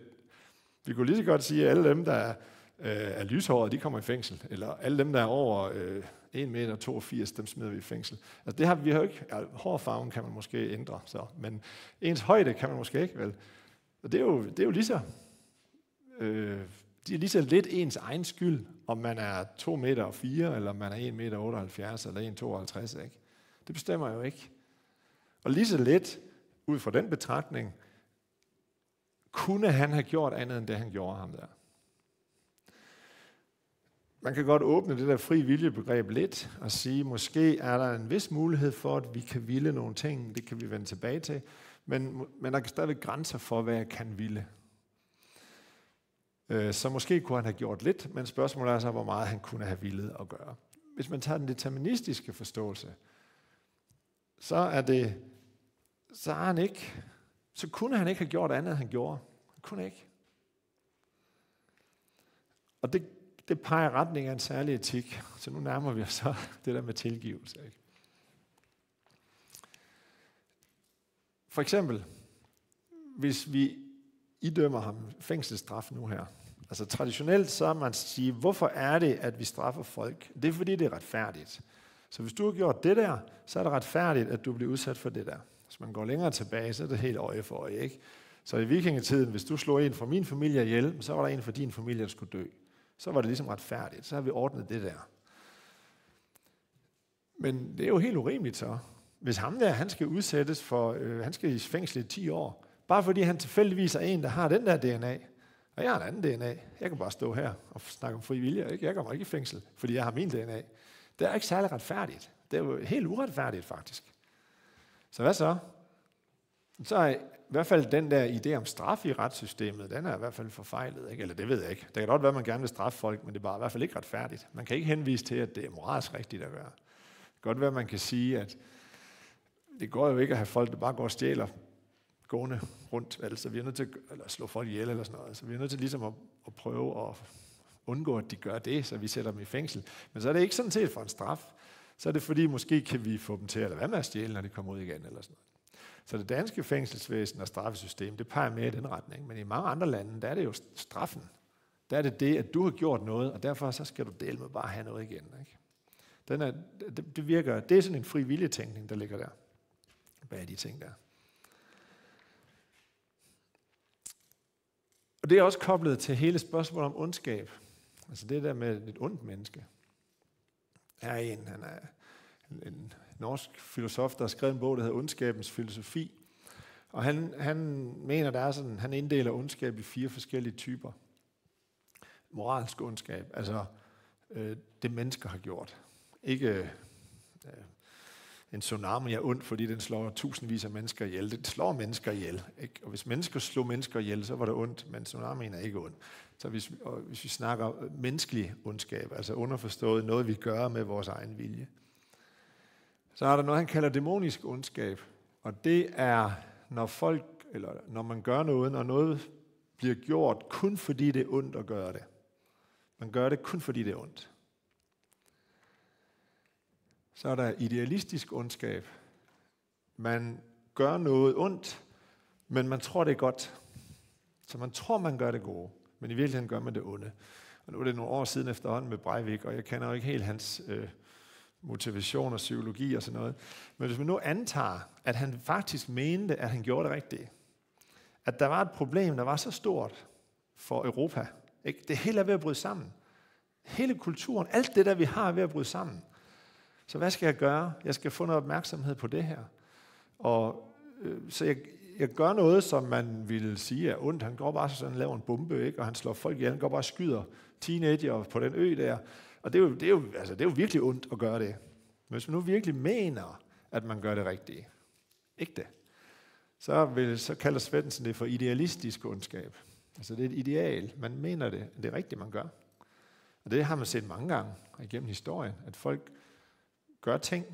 Speaker 1: Vi kunne lige så godt sige, at alle dem, der er lyshårede, de kommer i fængsel. Eller alle dem, der er over 1,82 meter, dem smider vi i fængsel. Altså det har vi jo ikke. Ja, hårfarven kan man måske ændre, så. Men ens højde kan man måske ikke, vel? Og det er jo lige så. Det er lige så lidt ens egen skyld, om man er 2,4 meter, eller man er 1,78 meter, eller 1,52 ikke? Det bestemmer jeg jo ikke. Og lige så let, ud fra den betragtning, kunne han have gjort andet, end det han gjorde ham der. Man kan godt åbne det der fri viljebegreb lidt, og sige, måske er der en vis mulighed for, at vi kan ville nogle ting, det kan vi vende tilbage til, men der er stadigvæk grænser for, hvad jeg kan ville. Så måske kunne han have gjort lidt, men spørgsmålet er så, hvor meget han kunne have villet at gøre. hvis man tager den deterministiske forståelse, så kunne han ikke have gjort andet, end han gjorde. Han kunne ikke. Og det peger retning af en særlig etik. Så nu nærmer vi os så det der med tilgivelse. Ikke? For eksempel, hvis vi idømmer ham fængselsstraf nu her. Altså traditionelt så er man sige, hvorfor er det, at vi straffer folk? Det er fordi, det er retfærdigt. Så hvis du har gjort det der, så er det retfærdigt, at du bliver udsat for det der. Hvis man går længere tilbage, så er det helt øje for øje, ikke? Så i vikingetiden, hvis du slog en fra min familie ihjel, så var der en fra din familie, der skulle dø. Så var det ligesom retfærdigt. Så har vi ordnet det der. Men det er jo helt urimeligt så. Hvis ham der, han skal udsættes for, han skal i fængsel i 10 år, bare fordi han tilfældigvis er en, der har den der DNA, og jeg har en anden DNA. Jeg kan bare stå her og snakke om fri vilje. Ikke? Jeg kommer ikke i fængsel, fordi jeg har min DNA. Det er ikke særlig retfærdigt. Det er jo helt uretfærdigt, faktisk. Så hvad så? Så er i hvert fald den der idé om straf i retssystemet, den er i hvert fald forfejlet. Ikke? Eller det ved jeg ikke. Det kan godt være, at man gerne vil straffe folk, men det er bare i hvert fald ikke retfærdigt. Man kan ikke henvise til, at det er moralsk rigtigt at gøre. Det kan godt være, at man kan sige, at det går jo ikke at have folk, der bare går og stjæler gående rundt. Altså vi er nødt til at slå folk ihjel eller sådan noget. Så vi er nødt til ligesom at prøve at undgå, at de gør det, så vi sætter dem i fængsel. Men så er det ikke sådan set for en straf. Så er det fordi, måske kan vi få dem til at lade være med at stjæle, når de kommer ud igen eller sådan noget. Så det danske fængselsvæsen og straffesystem, det peger mere i den retning. Men i mange andre lande, der er det jo straffen. Der er det, at du har gjort noget, og derfor så skal du dele med bare have noget igen. Ikke? Det virker, det er sådan en fri viljetænkning, der ligger der bag de ting der. Og det er også koblet til hele spørgsmålet om ondskab. Altså det der med et ondt menneske. Her er han er en norsk filosof, der har skrevet en bog, der hedder Ondskabens filosofi. Og han mener, der er sådan, han inddeler ondskab i 4 forskellige typer. Moralsk ondskab, altså det mennesker har gjort. Ikke en tsunami er ond, fordi den slår tusindvis af mennesker ihjel. Den slår mennesker ihjel. Ikke? Og hvis mennesker slog mennesker ihjel, så var det ondt, men tsunamien er ikke ond. Så hvis vi snakker menneskelig ondskab, altså underforstået noget, vi gør med vores egen vilje, så er der noget, han kalder dæmonisk ondskab. Og det er, når man gør noget, når noget bliver gjort, kun fordi det er ondt at gøre det. Man gør det kun fordi det er ondt. Så er der idealistisk ondskab. Man gør noget ondt, men man tror, det er godt. Så man tror, man gør det gode, men i virkeligheden gør man det onde. Og nu er det nogle år siden efterhånden med Breivik, og jeg kender jo ikke helt hans motivation og psykologi og sådan noget. Men hvis man nu antager, at han faktisk mente, at han gjorde det rigtige, at der var et problem, der var så stort for Europa, ikke? Det hele er ved at bryde sammen. Hele kulturen, alt det der, vi har, er ved at bryde sammen. Så hvad skal jeg gøre? Jeg skal få noget opmærksomhed på det her. Og så jeg gør noget, som man ville sige er ondt. Han går bare sådan, laver en bombe, ikke? Og han slår folk ihjel. Han går bare og skyder teenager på den ø der. Og det er jo virkelig ondt at gøre det. Men hvis man nu virkelig mener, at man gør det rigtige, ikke det, så kalder Svensen det for idealistisk ondskab. Altså det er et ideal. Man mener det er rigtigt, man gør. Og det har man set mange gange igennem historien, at folk gør ting.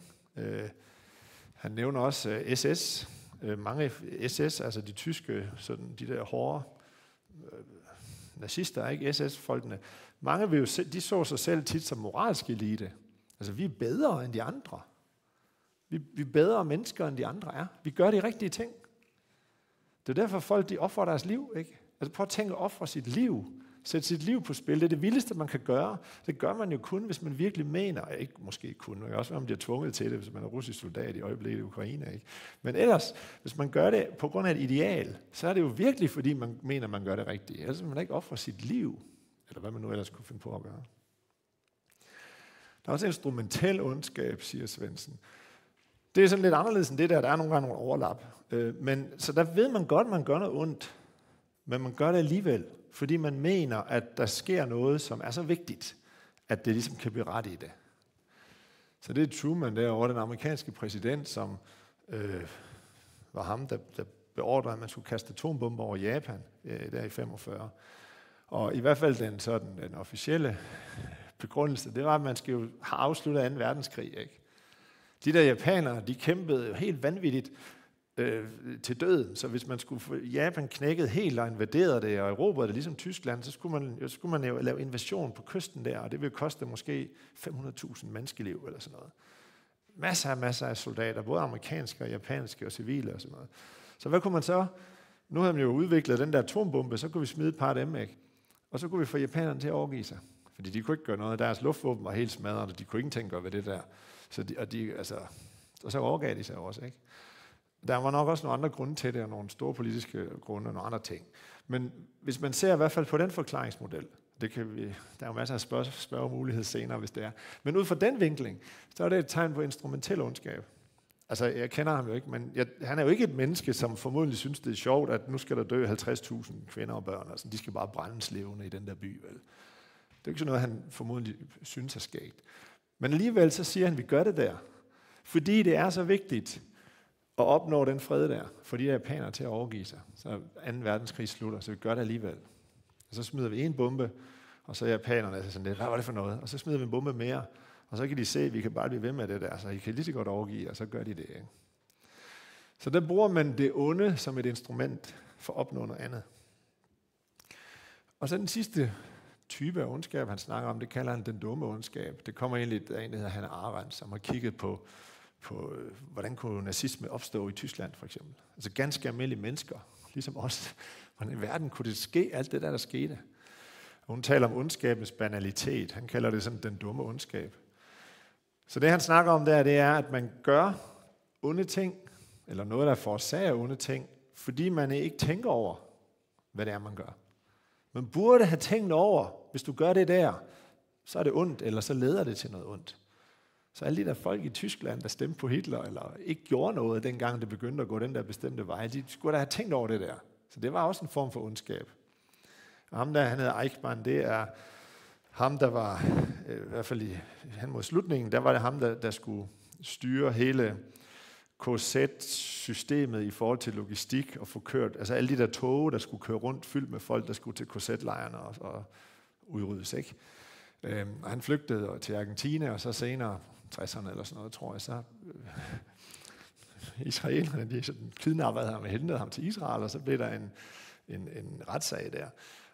Speaker 1: Han nævner også SS. Mange SS, altså de tyske, sådan de der hårde nazister, ikke SS-folkene. Mange vil jo, de så sig selv tit som moralsk elite. Altså vi er bedre end de andre. Vi er bedre mennesker end de andre er. Vi gør de rigtige ting. Det er derfor folk, de offrer deres liv, ikke? Altså prøv at tænke at ofre sit liv. Sætte sit liv på spil. Det er det vildeste, man kan gøre. Det gør man jo kun, hvis man virkelig mener, ikke måske kun, man kan også være, man bliver tvunget til det, hvis man er russisk soldat i øjeblikket i Ukraine. Ikke? Men ellers, hvis man gør det på grund af et ideal, så er det jo virkelig, fordi man mener, man gør det rigtigt. Ellers vil man ikke ofre sit liv, eller hvad man nu ellers kunne finde på at gøre. Der er også instrumentel ondskab, siger Svensen. Det er sådan lidt anderledes end det der. Der er nogle gange nogle overlap. Så der ved man godt, at man gør noget ondt, men man gør det alligevel, fordi man mener, at der sker noget, som er så vigtigt, at det ligesom kan blive ret i det. Så det er Truman derovre, den amerikanske præsident, som var ham, der beordrede, at man skulle kaste atombomber over Japan der i 45. Og i hvert fald den officielle begrundelse, det var, at man skal jo have afsluttet 2. verdenskrig, ikke? De der japanere, de kæmpede jo helt vanvittigt til døden, så hvis man skulle få Japan knækket helt og invaderede det og erobrede det ligesom Tyskland, så skulle man jo lave invasion på kysten der, og det ville koste måske 500.000 menneskeliv eller sådan noget. Masser af soldater, både amerikanske og japanske og civile og sådan noget. Så hvad kunne man så? Nu havde man jo udviklet den der atombombe, så kunne vi smide et par af dem, ikke? Og så kunne vi få japanerne til at overgive sig. Fordi de kunne ikke gøre noget. Deres luftvåben var helt smadret, og de kunne ingenting gøre ved det der. Og så overgav de sig også, ikke? Der var nok også nogle andre grunde til det, og nogle store politiske grunde og nogle andre ting. Men hvis man ser i hvert fald på den forklaringsmodel, der er jo masser af spørgemulighed senere, hvis det er. Men ud fra den vinkling, så er det et tegn på instrumentel ondskab. Altså, jeg kender ham jo ikke, men han er jo ikke et menneske, som formodentlig synes, det er sjovt, at nu skal der dø 50.000 kvinder og børn. Altså, de skal bare brændes levende i den der by, vel? Det er ikke sådan noget, han formodentlig synes er skægt. Men alligevel så siger han, at vi gør det der, fordi det er så vigtigt at opnå den fred der, for de japanere til at overgive sig. Så 2. verdenskrig slutter, så vi gør det alligevel. Og så smider vi en bombe, og så japanerne er sådan lidt, hvad var det for noget? Og så smider vi en bombe mere, og så kan de se, at vi kan bare blive ved med det der, så I kan lige så godt overgive, og så gør de det, ikke? Så der bruger man det onde som et instrument for at opnå noget andet. Og så den sidste type af ondskab, han snakker om, det kalder han den dumme ondskab. Det kommer egentlig af en, der hedder Hannah Arendt, som har kigget på hvordan kunne nazisme opstå i Tyskland, for eksempel. Altså ganske almindelige mennesker, ligesom os. Hvordan i verden kunne det ske, alt det der skete? Og hun taler om ondskabens banalitet. Han kalder det sådan den dumme ondskab. Så det, han snakker om der, det er, at man gør onde ting, eller noget, der forårsager onde ting, fordi man ikke tænker over, hvad det er, man gør. Man burde have tænkt over, hvis du gør det der, så er det ondt, eller så leder det til noget ondt. Så alle de der folk i Tyskland, der stemte på Hitler, eller ikke gjorde noget, dengang det begyndte at gå den der bestemte vej, de skulle da have tænkt over det der. Så det var også en form for ondskab. Og ham der, han hedder Eichmann, det er ham, der var, i hvert fald hen mod slutningen, der var det ham, der skulle styre hele KZ-systemet i forhold til logistik og få kørt, altså alle de der tog, der skulle køre rundt, fyldt med folk, der skulle til KZ-lejrene og udryddes, ikke? Og han flygtede til Argentina, og så senere, 60'erne eller sådan noget, tror jeg, så israelerne, de sådan kidnappede ham og hentede ham til Israel, og så blev der en retssag der.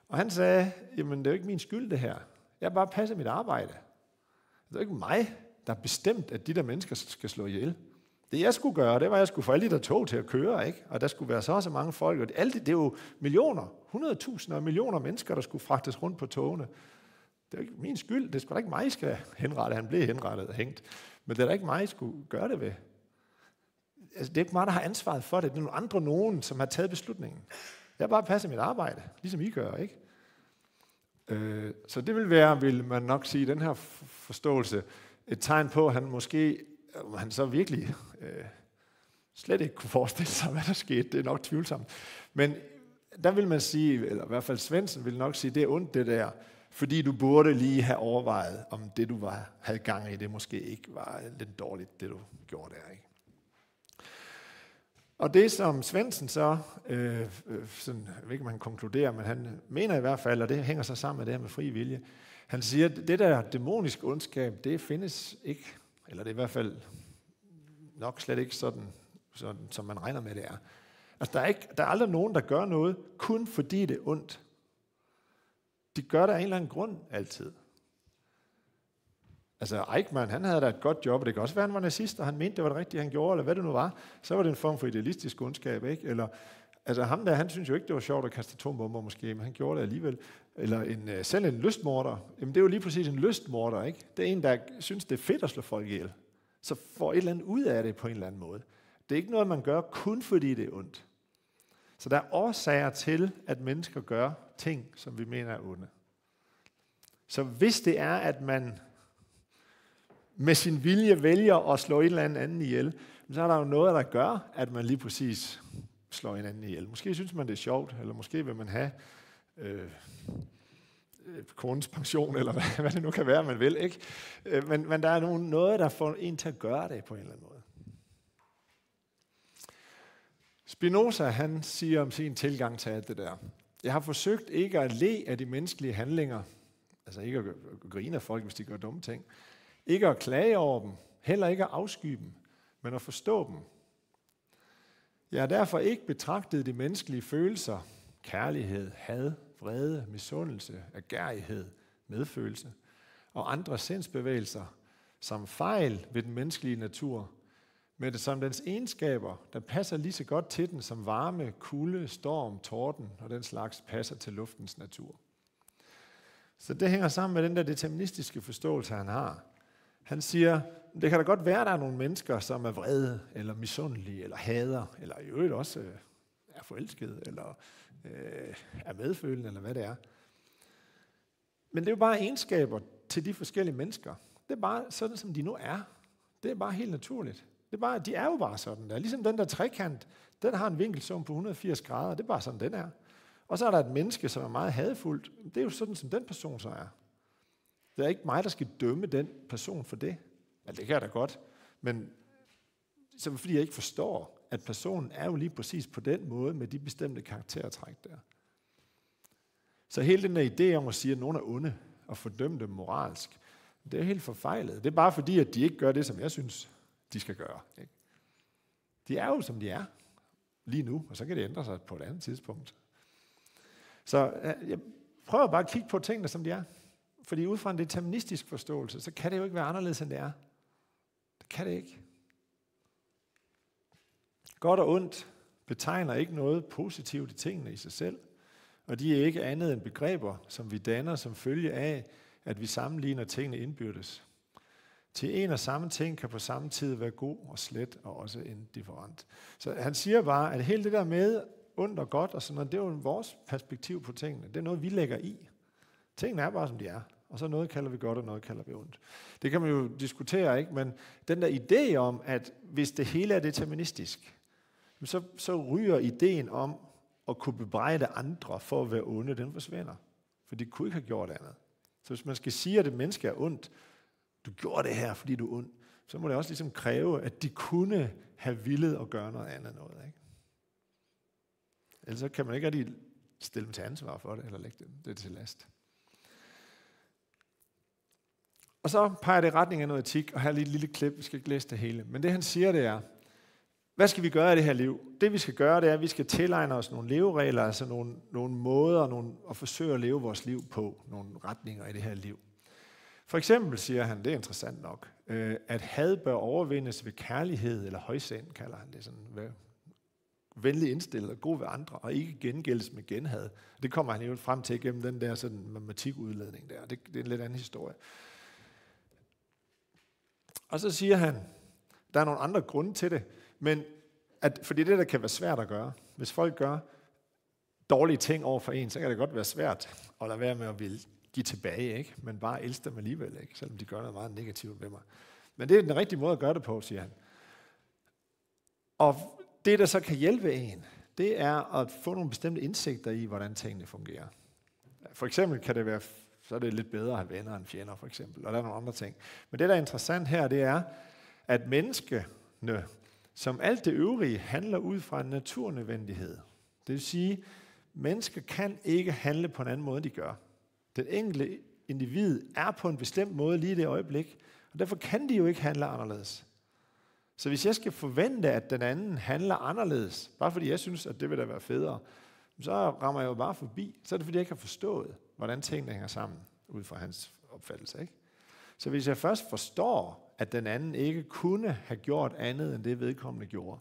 Speaker 1: Og han sagde, jamen det er jo ikke min skyld det her. Jeg bare passer mit arbejde. Det er jo ikke mig, der har bestemt, at de der mennesker skal slå ihjel. Det jeg skulle gøre, det var, at jeg skulle få alle de der tog til at køre, ikke? Og der skulle være så mange folk, og det er jo millioner, 100.000 og millioner mennesker, der skulle fragtes rundt på togene. Det er ikke min skyld, det er sgu da ikke mig, skal henrette. Han blev henrettet og hængt. Men det er da ikke mig, jeg skulle gøre det ved. Altså, det er ikke mig, der har ansvaret for det. Det er nogen, som har taget beslutningen. Jeg bare passer mit arbejde, ligesom I gør, ikke? Så det vil man nok sige, den her forståelse, et tegn på, at han så virkelig slet ikke kunne forestille sig, hvad der skete. Det er nok tvivlsomt. Men der vil man sige, eller i hvert fald Svendsen vil nok sige, det er ondt det der, fordi du burde lige have overvejet, om det du havde gang i, det måske ikke var lidt dårligt, det du gjorde der, ikke? Og det som Svendsen så, sådan, jeg ved ikke, om han konkluderer, men han mener i hvert fald, og det hænger så sammen med det her med fri vilje, han siger, at det der dæmoniske ondskab, det findes ikke, eller det er i hvert fald nok slet ikke sådan som man regner med det er. Altså der er aldrig nogen, der gør noget, kun fordi det er ondt. De gør det af en eller anden grund altid. Altså Eichmann, han havde da et godt job, og det kan også være, han var nazist, og han mente, det var det rigtige, han gjorde, eller hvad det nu var. Så var det en form for idealistisk ondskab, ikke? Eller, altså ham der, han synes jo ikke, det var sjovt at kaste atombomber måske, men han gjorde det alligevel. Eller selv en lystmorder. Jamen det er jo lige præcis en lystmorder, ikke? Det er en, der synes, det er fedt at slå folk ihjel. Så får et eller andet ud af det på en eller anden måde. Det er ikke noget, man gør kun fordi det er ondt. Så der er årsager til, at mennesker gør ting, som vi mener er onde. Så hvis det er, at man med sin vilje vælger at slå en eller anden ihjel, så er der jo noget, der gør, at man lige præcis slår en anden ihjel. Måske synes man, det er sjovt, eller måske vil man have konens pension, eller hvad det nu kan være, man vil, ikke? Men der er noget, der får en til at gøre det på en eller anden måde. Spinoza, han siger om sin tilgang til alt det der. Jeg har forsøgt ikke at le af de menneskelige handlinger, Altså ikke at grine af folk, hvis de gør dumme ting. Ikke at klage over dem. Heller ikke at afsky dem, men at forstå dem. Jeg har derfor ikke betragtet de menneskelige følelser, kærlighed, had, vrede, misundelse, ærgerrighed, medfølelse og andre sindsbevægelser som fejl ved den menneskelige natur, men som dens egenskaber, der passer lige så godt til den, som varme, kulde, storm, torden og den slags passer til luftens natur. Så det hænger sammen med den der deterministiske forståelse, han har. Han siger, det kan da godt være, at der er nogle mennesker, som er vrede, eller misundelige, eller hader, eller i øvrigt også er forelskede, eller er medfølende, eller hvad det er. Men det er jo bare egenskaber til de forskellige mennesker. Det er bare sådan, som de nu er. Det er bare helt naturligt. Det er bare, de er jo bare sådan der. Ligesom den der trekant, den har en vinkelsum på 180 grader. Det er bare sådan, den er. Og så er der et menneske, som er meget hadefuldt. Det er jo sådan, som den person så er. Det er ikke mig, der skal dømme den person for det. Ja, det kan jeg da godt. Men så fordi jeg ikke forstår, at personen er jo lige præcis på den måde med de bestemte karaktertræk der. Så hele den der idé om at sige, at nogen er onde og fordømme dem moralsk, det er helt forfejlet. Det er bare fordi, at de ikke gør det, som jeg synes, de skal gøre. Ikke? De er jo, som de er lige nu, og så kan det ændre sig på et andet tidspunkt. Så jeg prøver bare at kigge på tingene, som de er. Fordi ud fra en deterministisk forståelse, så kan det jo ikke være anderledes, end det er. Det kan det ikke. Godt og ondt betegner ikke noget positivt i tingene i sig selv, og de er ikke andet end begreber, som vi danner som følge af, at vi sammenligner tingene indbyrdes. Til en og samme ting kan på samme tid være god og slet og også indifferent. Så han siger bare, at hele det der med ondt og godt og sådan noget, det er jo vores perspektiv på tingene. Det er noget, vi lægger i. Tingene er bare, som de er. Og så noget kalder vi godt, og noget kalder vi ondt. Det kan man jo diskutere, ikke? Men den der idé om, at hvis det hele er deterministisk, så ryger ideen om at kunne bebrejde andre for at være onde, den forsvinder. For de kunne ikke have gjort andet. Så hvis man skal sige, at et menneske er ondt, du gjorde det her, fordi du er ond, så må det også ligesom kræve, at de kunne have villet at gøre noget andet noget. Ikke? Ellers så kan man ikke rigtig stille dem til ansvar for det, eller lægge det til last. Og så peger det i retning af noget etik, og her er lige et lille klip, vi skal ikke læse det hele. Men det han siger, det er, hvad skal vi gøre i det her liv? Det vi skal gøre, det er, at vi skal tilegne os nogle leveregler, altså nogle måder at forsøge at leve vores liv på, nogle retninger i det her liv. For eksempel siger han, det er interessant nok, at had bør overvindes ved kærlighed, eller højsind kalder han det, sådan venlig indstillet og god ved andre, og ikke gengældes med genhad. Det kommer han jo frem til gennem den der sådan matematikudledning der. Det er en lidt anden historie. Og så siger han, der er nogle andre grunde til det, men fordi det der kan være svært at gøre. Hvis folk gør dårlige ting over for en, så kan det godt være svært at lade være med at ville give tilbage, ikke? Men bare elske dem alligevel, ikke? Selvom de gør noget meget negativt ved mig. Men det er den rigtige måde at gøre det på, siger han. Og det, der så kan hjælpe en, det er at få nogle bestemte indsigter i, hvordan tingene fungerer. For eksempel kan det være, så er det lidt bedre at have venner end fjender, for eksempel, og der er nogle andre ting. Men det, der er interessant her, det er, at menneskene, som alt det øvrige, handler ud fra en naturnødvendighed. Det vil sige, mennesker kan ikke handle på en anden måde, de gør. Den enkelte individ er på en bestemt måde lige i det øjeblik, og derfor kan de jo ikke handle anderledes. Så hvis jeg skal forvente, at den anden handler anderledes, bare fordi jeg synes, at det vil da være federe, så rammer jeg jo bare forbi. Så er det fordi, jeg ikke har forstået, hvordan tingene hænger sammen, ud fra hans opfattelse. Ikke? Så hvis jeg først forstår, at den anden ikke kunne have gjort andet, end det vedkommende gjorde,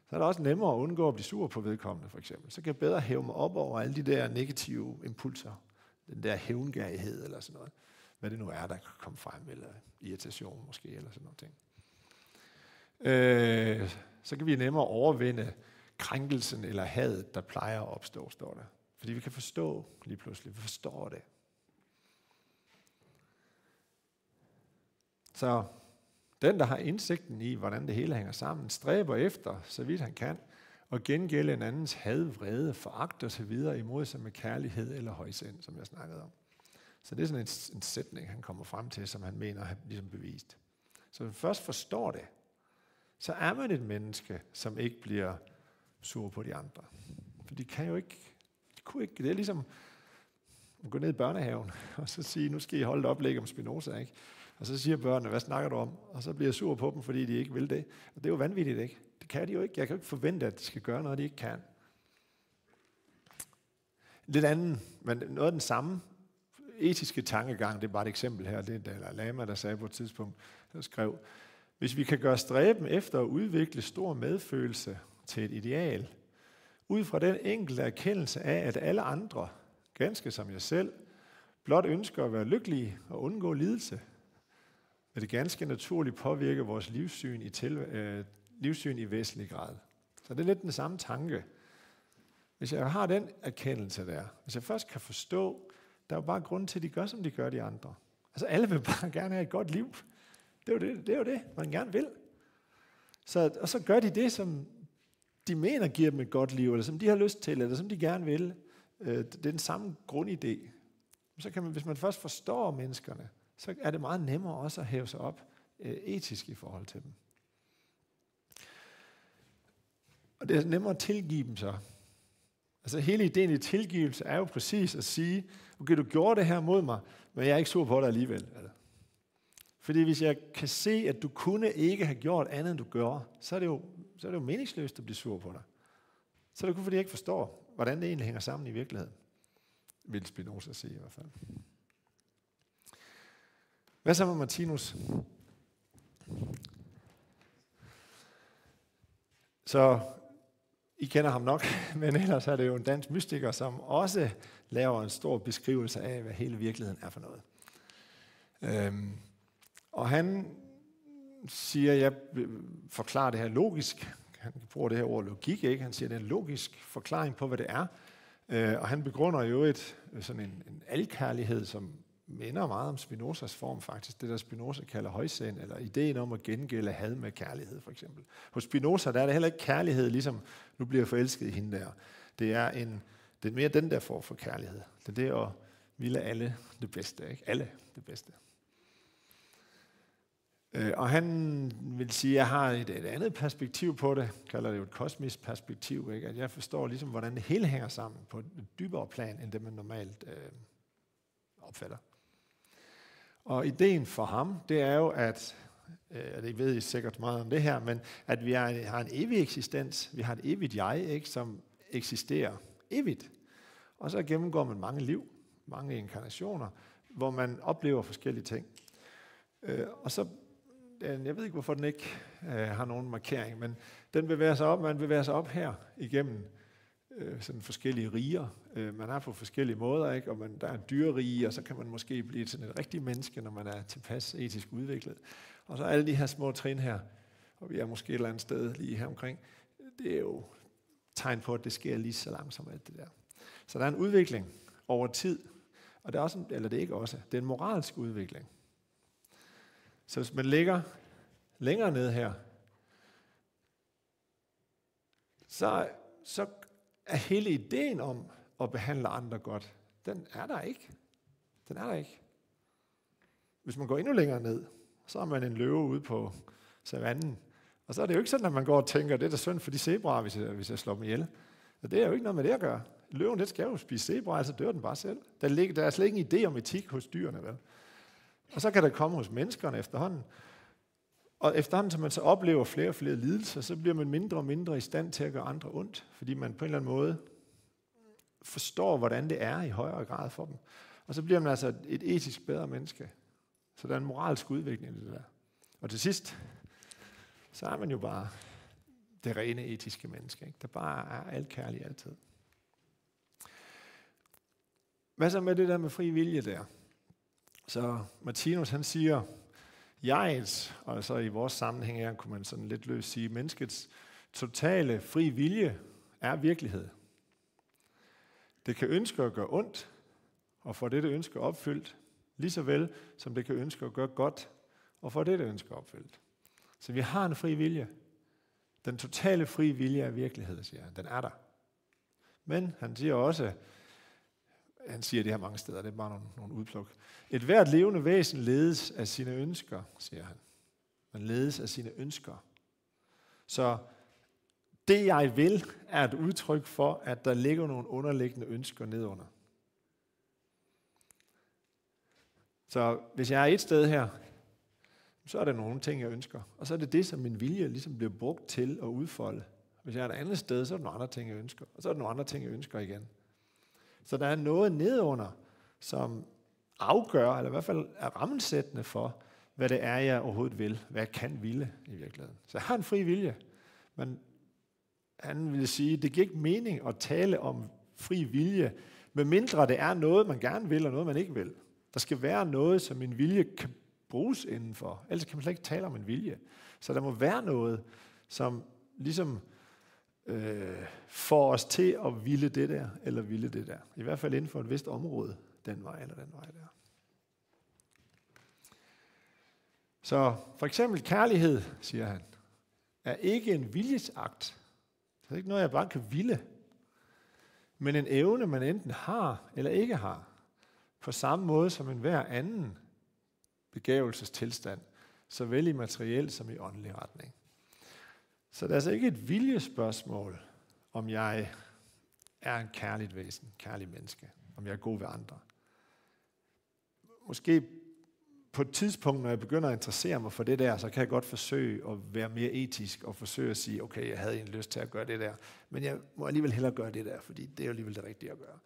Speaker 1: så er det også nemmere at undgå at blive sur på vedkommende, for eksempel. Så kan jeg bedre hæve mig op over alle de der negative impulser. Den der hævngærighed eller sådan noget. Hvad det nu er, der kan komme frem, eller irritation måske, eller sådan noget ting. Så kan vi nemmere overvinde krænkelsen eller hadet, der plejer at opstå, står der. Fordi vi kan forstå lige pludselig, vi forstår det. Så den, der har indsigten i, hvordan det hele hænger sammen, stræber efter, så vidt han kan, og gengælde en andens had, vrede, foragt og så videre imod sig med kærlighed eller højsind, som jeg snakkede om. Så det er sådan en sætning, han kommer frem til, som han mener har ligesom bevist. Så når man først forstår det, så er man et menneske, som ikke bliver sur på de andre. For de kan jo ikke, det er ligesom, Gå ned i børnehaven, og så sige, nu skal I holde et oplæg om Spinoza, ikke? Og så siger børnene, hvad snakker du om? Og så bliver jeg sur på dem, fordi de ikke vil det. Og det er jo vanvittigt, ikke? Det kan de jo ikke. Jeg kan jo ikke forvente, at de skal gøre noget, de ikke kan. Lidt anden, men noget af den samme etiske tankegang, det er bare et eksempel her, det er Dalai Lama, der sagde på et tidspunkt, der skrev, hvis vi kan gøre stræben efter at udvikle stor medfølelse til et ideal, ud fra den enkelte erkendelse af, at alle andre, ganske som jeg selv, blot ønsker at være lykkelige og undgå lidelse, vil det ganske naturligt påvirke vores livssyn i væsentlig grad. Så det er lidt den samme tanke. Hvis jeg har den erkendelse der, hvis jeg først kan forstå, der er jo bare grund til, at de gør, som de gør de andre. Altså alle vil bare gerne have et godt liv. Det er jo det, man gerne vil. Og så gør de det, som de mener giver dem et godt liv, eller som de har lyst til, eller som de gerne vil. Det er den samme grundidé. Så kan man, hvis man først forstår menneskerne, så er det meget nemmere også at hæve sig op etisk i forhold til dem. Og det er nemmere at tilgive dem så. Altså hele ideen i tilgivelse er jo præcis at sige, okay, du gjorde det her mod mig, men jeg er ikke sur på dig alligevel. Fordi hvis jeg kan se, at du kunne ikke have gjort andet, end du gjorde, så er det jo meningsløst at blive sur på dig. Så er det kun fordi, jeg ikke forstår, hvordan det egentlig hænger sammen i virkeligheden. Vil Spinoza sige i hvert fald. Hvad så med Martinus? Så I kender ham nok, men ellers er det jo en dansk mystiker, som også laver en stor beskrivelse af, hvad hele virkeligheden er for noget. Og han siger, jeg forklarer det her logisk. Han bruger det her ord logik, ikke? Han siger, det er en logisk forklaring på, hvad det er. Og han begrunder jo sådan en alkærlighed, som minder meget om Spinozas form faktisk. Det der Spinoza kalder højsind, eller ideen om at gengælde had med kærlighed for eksempel. Hos Spinoza der er det heller ikke kærlighed, ligesom nu bliver jeg forelsket i hende der. Det er mere den der form for kærlighed. Det er det at ville alle det bedste, ikke? Alle det bedste. Og han vil sige, at jeg har et andet perspektiv på det, kalder det jo et kosmisk perspektiv, ikke? At jeg forstår ligesom, hvordan det hele hænger sammen på et dybere plan, end det man normalt opfatter. Og ideen for ham, det er jo, at, det ved I sikkert meget om det her, men at vi har en evig eksistens, vi har et evigt jeg, ikke, som eksisterer evigt. Og så gennemgår man mange liv, mange inkarnationer, hvor man oplever forskellige ting. Og så jeg ved ikke, hvorfor den ikke har nogen markering, men man bevæger sig op her igennem sådan forskellige riger. Man er på forskellige måder, ikke? Og der er en dyrerige, og så kan man måske blive sådan et rigtigt menneske, når man er tilpas etisk udviklet. Og så alle de her små trin her, og vi er måske et eller andet sted lige her omkring, det er jo tegn på, at det sker lige så langsomt alt det der. Så der er en udvikling over tid, og det er også, eller det er ikke også, det er en moralsk udvikling. Så hvis man ligger længere ned her, så er hele ideen om at behandle andre godt, den er der ikke. Den er der ikke. Hvis man går endnu længere ned, så er man en løve ude på savannen. Og så er det jo ikke sådan, at man går og tænker, det er da synd for de zebraer, hvis jeg slår dem ihjel. Og det er jo ikke noget med det at gøre. Løven, det skal jo spise zebraer, så dør den bare selv. Der er slet ikke en idé om etik hos dyrene, vel? Og så kan der komme hos menneskerne efterhånden. Og efterhånden, som man så oplever flere og flere lidelser, så bliver man mindre og mindre i stand til at gøre andre ondt, fordi man på en eller anden måde forstår, hvordan det er i højere grad for dem. Og så bliver man altså et etisk bedre menneske. Så der er en moralsk udvikling i det der. Og til sidst, så er man jo bare det rene etiske menneske, ikke? Der bare er alt kærlig altid. Hvad så med det der med fri vilje der? Så Martinus han siger, jegets, og så i vores sammenhæng her, kunne man sådan lidt løst sige, menneskets totale fri vilje er virkelighed. Det kan ønske at gøre ondt, og få dette ønske opfyldt, lige så vel som det kan ønske at gøre godt, og få dette ønske opfyldt. Så vi har en fri vilje. Den totale fri vilje er virkelighed, siger han. Den er der. Men han siger også, han siger det her mange steder, det er bare nogle udpluk. Et hvert levende væsen ledes af sine ønsker, siger han. Man ledes af sine ønsker. Så det jeg vil, er et udtryk for, at der ligger nogle underliggende ønsker nedunder. Så hvis jeg er et sted her, så er der nogle ting, jeg ønsker. Og så er det det, som min vilje ligesom bliver brugt til at udfolde. Hvis jeg er et andet sted, så er der nogle andre ting, jeg ønsker. Og så er der nogle andre ting, jeg ønsker igen. Så der er noget nedunder, som afgør, eller i hvert fald er rammensættende for, hvad det er, jeg overhovedet vil. Hvad jeg kan ville i virkeligheden. Så jeg har en fri vilje. Men han ville sige, det giver ikke mening at tale om fri vilje, medmindre det er noget, man gerne vil, og noget, man ikke vil. Der skal være noget, som min vilje kan bruges indenfor. Ellers kan man slet ikke tale om en vilje. Så der må være noget, som ligesom får os til at ville det der, eller ville det der. I hvert fald inden for et vist område, den vej eller den vej der. Så for eksempel kærlighed, siger han, er ikke en viljesakt. Det er ikke noget, jeg bare kan ville, men en evne, man enten har eller ikke har, på samme måde som enhver anden begævelsestilstand, såvel i materiel som i åndelig retning. Så det er altså ikke et viljespørgsmål, om jeg er en kærligt væsen, kærlig menneske, om jeg er god ved andre. Måske på et tidspunkt, når jeg begynder at interessere mig for det der, så kan jeg godt forsøge at være mere etisk og forsøge at sige, okay, jeg havde egentlig lyst til at gøre det der, men jeg må alligevel hellere gøre det der, fordi det er jo alligevel det rigtige at gøre.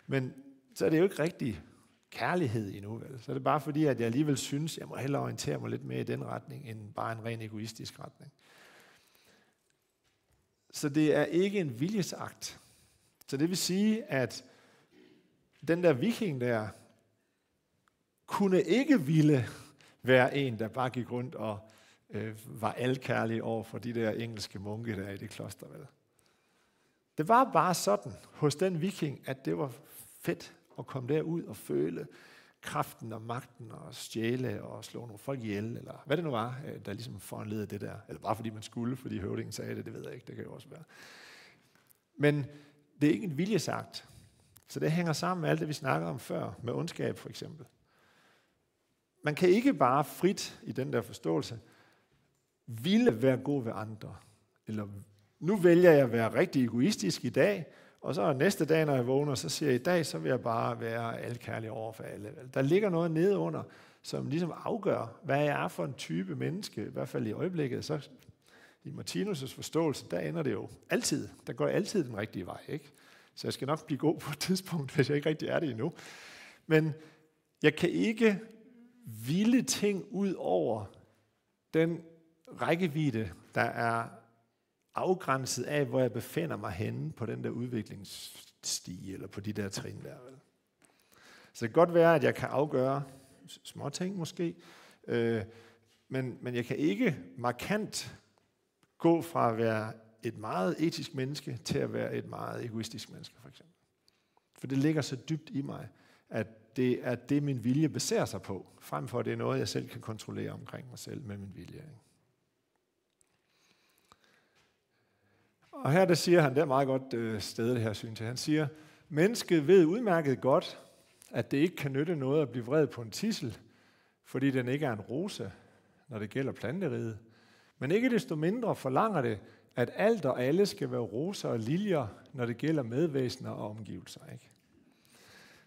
Speaker 1: Men så er det jo ikke rigtig kærlighed endnu, vel? Så er det bare fordi, at jeg alligevel synes, jeg må hellere orientere mig lidt mere i den retning, end bare en ren egoistisk retning. Så det er ikke en viljesakt. Så det vil sige, at den der viking der, kunne ikke ville være en, der bare gik rundt og var alkærlig over for de der engelske munke, der er i det kloster. Vel? Det var bare sådan hos den viking, at det var fedt at komme derud og føle kraften og magten og stjæle og slå nogle folk ihjel, eller hvad det nu var, der ligesom foranledede det der. Eller bare fordi man skulle, fordi høvdingen sagde det, det ved jeg ikke, det kan jo også være. Men det er ikke en viljesagt. Så det hænger sammen med alt det, vi snakkede om før, med ondskab for eksempel. Man kan ikke bare frit i den der forståelse ville være god ved andre. Eller nu vælger jeg at være rigtig egoistisk i dag, og så næste dag, når jeg vågner, så siger jeg, i dag så vil jeg bare være alkærlig over for alle. Der ligger noget nedenunder, som ligesom afgør, hvad jeg er for en type menneske, i hvert fald i øjeblikket. Så i Martinus' forståelse, der ender det jo altid. Der går altid den rigtige vej, ikke? Så jeg skal nok blive god på et tidspunkt, hvis jeg ikke rigtig er det endnu. Men jeg kan ikke ville ting ud over den rækkevidde, der er afgrænset af, hvor jeg befinder mig henne på den der udviklingsstige, eller på de der trin der. Vel? Så det kan godt være, at jeg kan afgøre små ting måske, men jeg kan ikke markant gå fra at være et meget etisk menneske til at være et meget egoistisk menneske, for eksempel. For det ligger så dybt i mig, at det er det, min vilje baserer sig på, frem for at det er noget, jeg selv kan kontrollere omkring mig selv med min vilje. Og her der siger han, det er meget godt sted det her, synes jeg. Han siger, mennesket ved udmærket godt, at det ikke kan nytte noget at blive vred på en tidsel, fordi den ikke er en rose, når det gælder planteriget. Men ikke desto mindre forlanger det, at alt og alle skal være roser og liljer, når det gælder medvæsener og omgivelser. Ikke?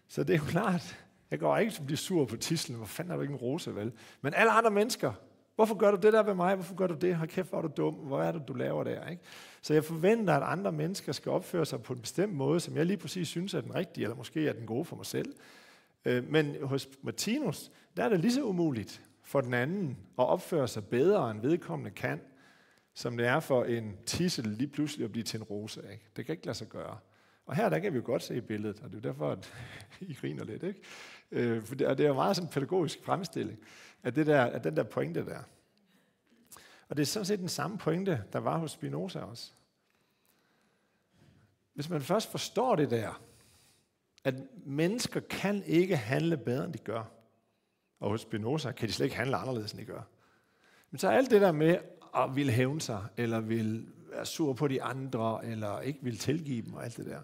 Speaker 1: Så det er jo klart, jeg går ikke til at blive sur på tidslen, hvor fanden er du ikke en rose, vel? Men alle andre mennesker, hvorfor gør du det der ved mig? Hvorfor gør du det? Hold kæft, hvor er du dum. Hvor er det, du laver der? Ikke? Så jeg forventer, at andre mennesker skal opføre sig på en bestemt måde, som jeg lige præcis synes er den rigtige, eller måske er den gode for mig selv. Men hos Martinus, der er det lige så umuligt for den anden at opføre sig bedre, end vedkommende kan, som det er for en tidsel lige pludselig at blive til en rose. Ikke? Det kan ikke lade sig gøre. Og her der kan vi jo godt se billedet, og det er derfor, at I griner lidt. Ikke? For det er jo meget sådan en pædagogisk fremstilling af den der pointe der. Og det er sådan set den samme pointe, der var hos Spinoza også. Hvis man først forstår det der, at mennesker kan ikke handle bedre, end de gør, og hos Spinoza kan de slet ikke handle anderledes, end de gør. Men så er alt det der med at ville hævne sig, eller vil være sur på de andre, eller ikke vil tilgive dem, og alt det der,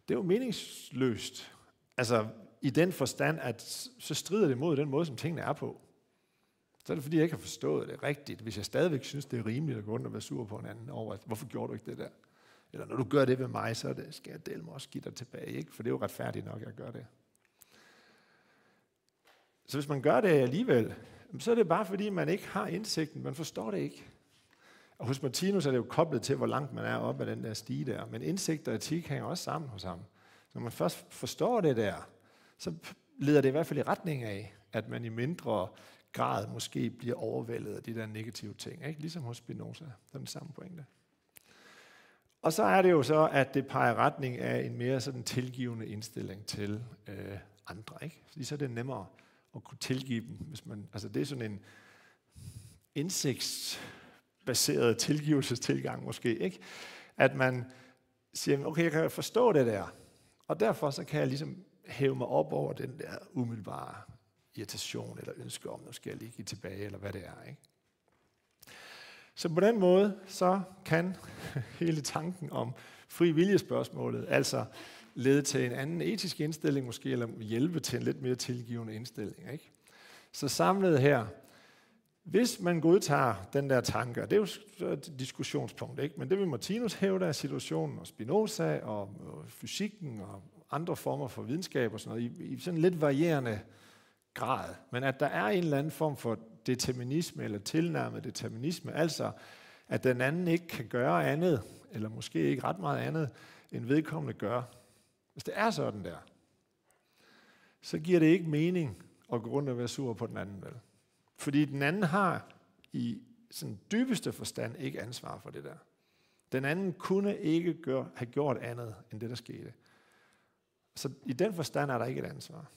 Speaker 1: det er jo meningsløst. Altså i den forstand, at så strider det mod den måde, som tingene er på. Så er det fordi, jeg ikke har forstået det rigtigt, hvis jeg stadigvæk synes, det er rimeligt at gå rundt og være sur på en anden over, hvorfor gjorde du ikke det der? Eller når du gør det ved mig, så skal jeg dele mig også give dig tilbage, ikke? For det er jo retfærdigt nok, at jeg gør det. Så hvis man gør det alligevel, så er det bare fordi, man ikke har indsigten. Man forstår det ikke. Og hos Martinus er det jo koblet til, hvor langt man er oppe af den der stige der. Men indsigt og etik hænger også sammen hos ham. Når man først forstår det der, så leder det i hvert fald i retning af, at man i mindre grad måske bliver overvældet af de der negative ting. Ikke? Ligesom hos Spinoza. Det er den samme pointe. Og så er det jo så, at det peger retning af en mere sådan tilgivende indstilling til andre. Ikke? Fordi så er det nemmere at kunne tilgive dem. Hvis man, altså det er sådan en indsigtsbaseret tilgivelsestilgang måske. Ikke? At man siger, okay, jeg kan forstå det der. Og derfor så kan jeg ligesom hæve mig op over den der umiddelbare irritation eller ønske om, nu skal jeg lige give tilbage, eller hvad det er. Ikke? Så på den måde, så kan hele tanken om fri viljespørgsmålet altså lede til en anden etisk indstilling måske, eller hjælpe til en lidt mere tilgivende indstilling. Ikke? Så samlet her, hvis man godtager den der tanke, og det er jo et diskussionspunkt, ikke? Men det vil Martinus hævde af situationen, og Spinoza, og fysikken, og andre former for videnskab og sådan noget, i sådan lidt varierende grad. Men at der er en eller anden form for determinisme, eller tilnærmet determinisme, altså at den anden ikke kan gøre andet, eller måske ikke ret meget andet, end vedkommende gør. Hvis det er sådan der, så giver det ikke mening at gå rundt og være sur på den anden, vel? Fordi den anden har i sådan dybeste forstand ikke ansvar for det der. Den anden kunne ikke have gjort andet end det, der skete. Så i den forstand er der ikke et ansvar.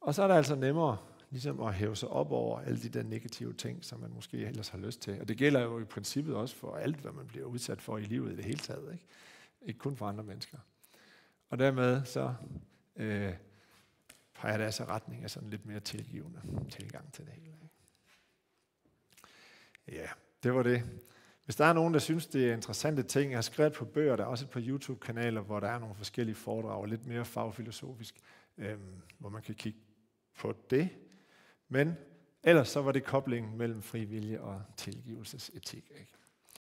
Speaker 1: Og så er det altså nemmere ligesom at hæve sig op over alle de der negative ting, som man måske ellers har lyst til. Og det gælder jo i princippet også for alt, hvad man bliver udsat for i livet i det hele taget. Ikke kun for andre mennesker. Og dermed så peger det altså retning af sådan lidt mere tilgivende tilgang til det hele. Ikke? Ja, det var det. Hvis der er nogen, der synes, det er interessante ting, jeg har skrevet på bøger, der er også på YouTube-kanaler, hvor der er nogle forskellige foredrag, lidt mere fagfilosofisk, hvor man kan kigge på det. Men ellers så var det koblingen mellem fri vilje og tilgivelsesetik. Ikke?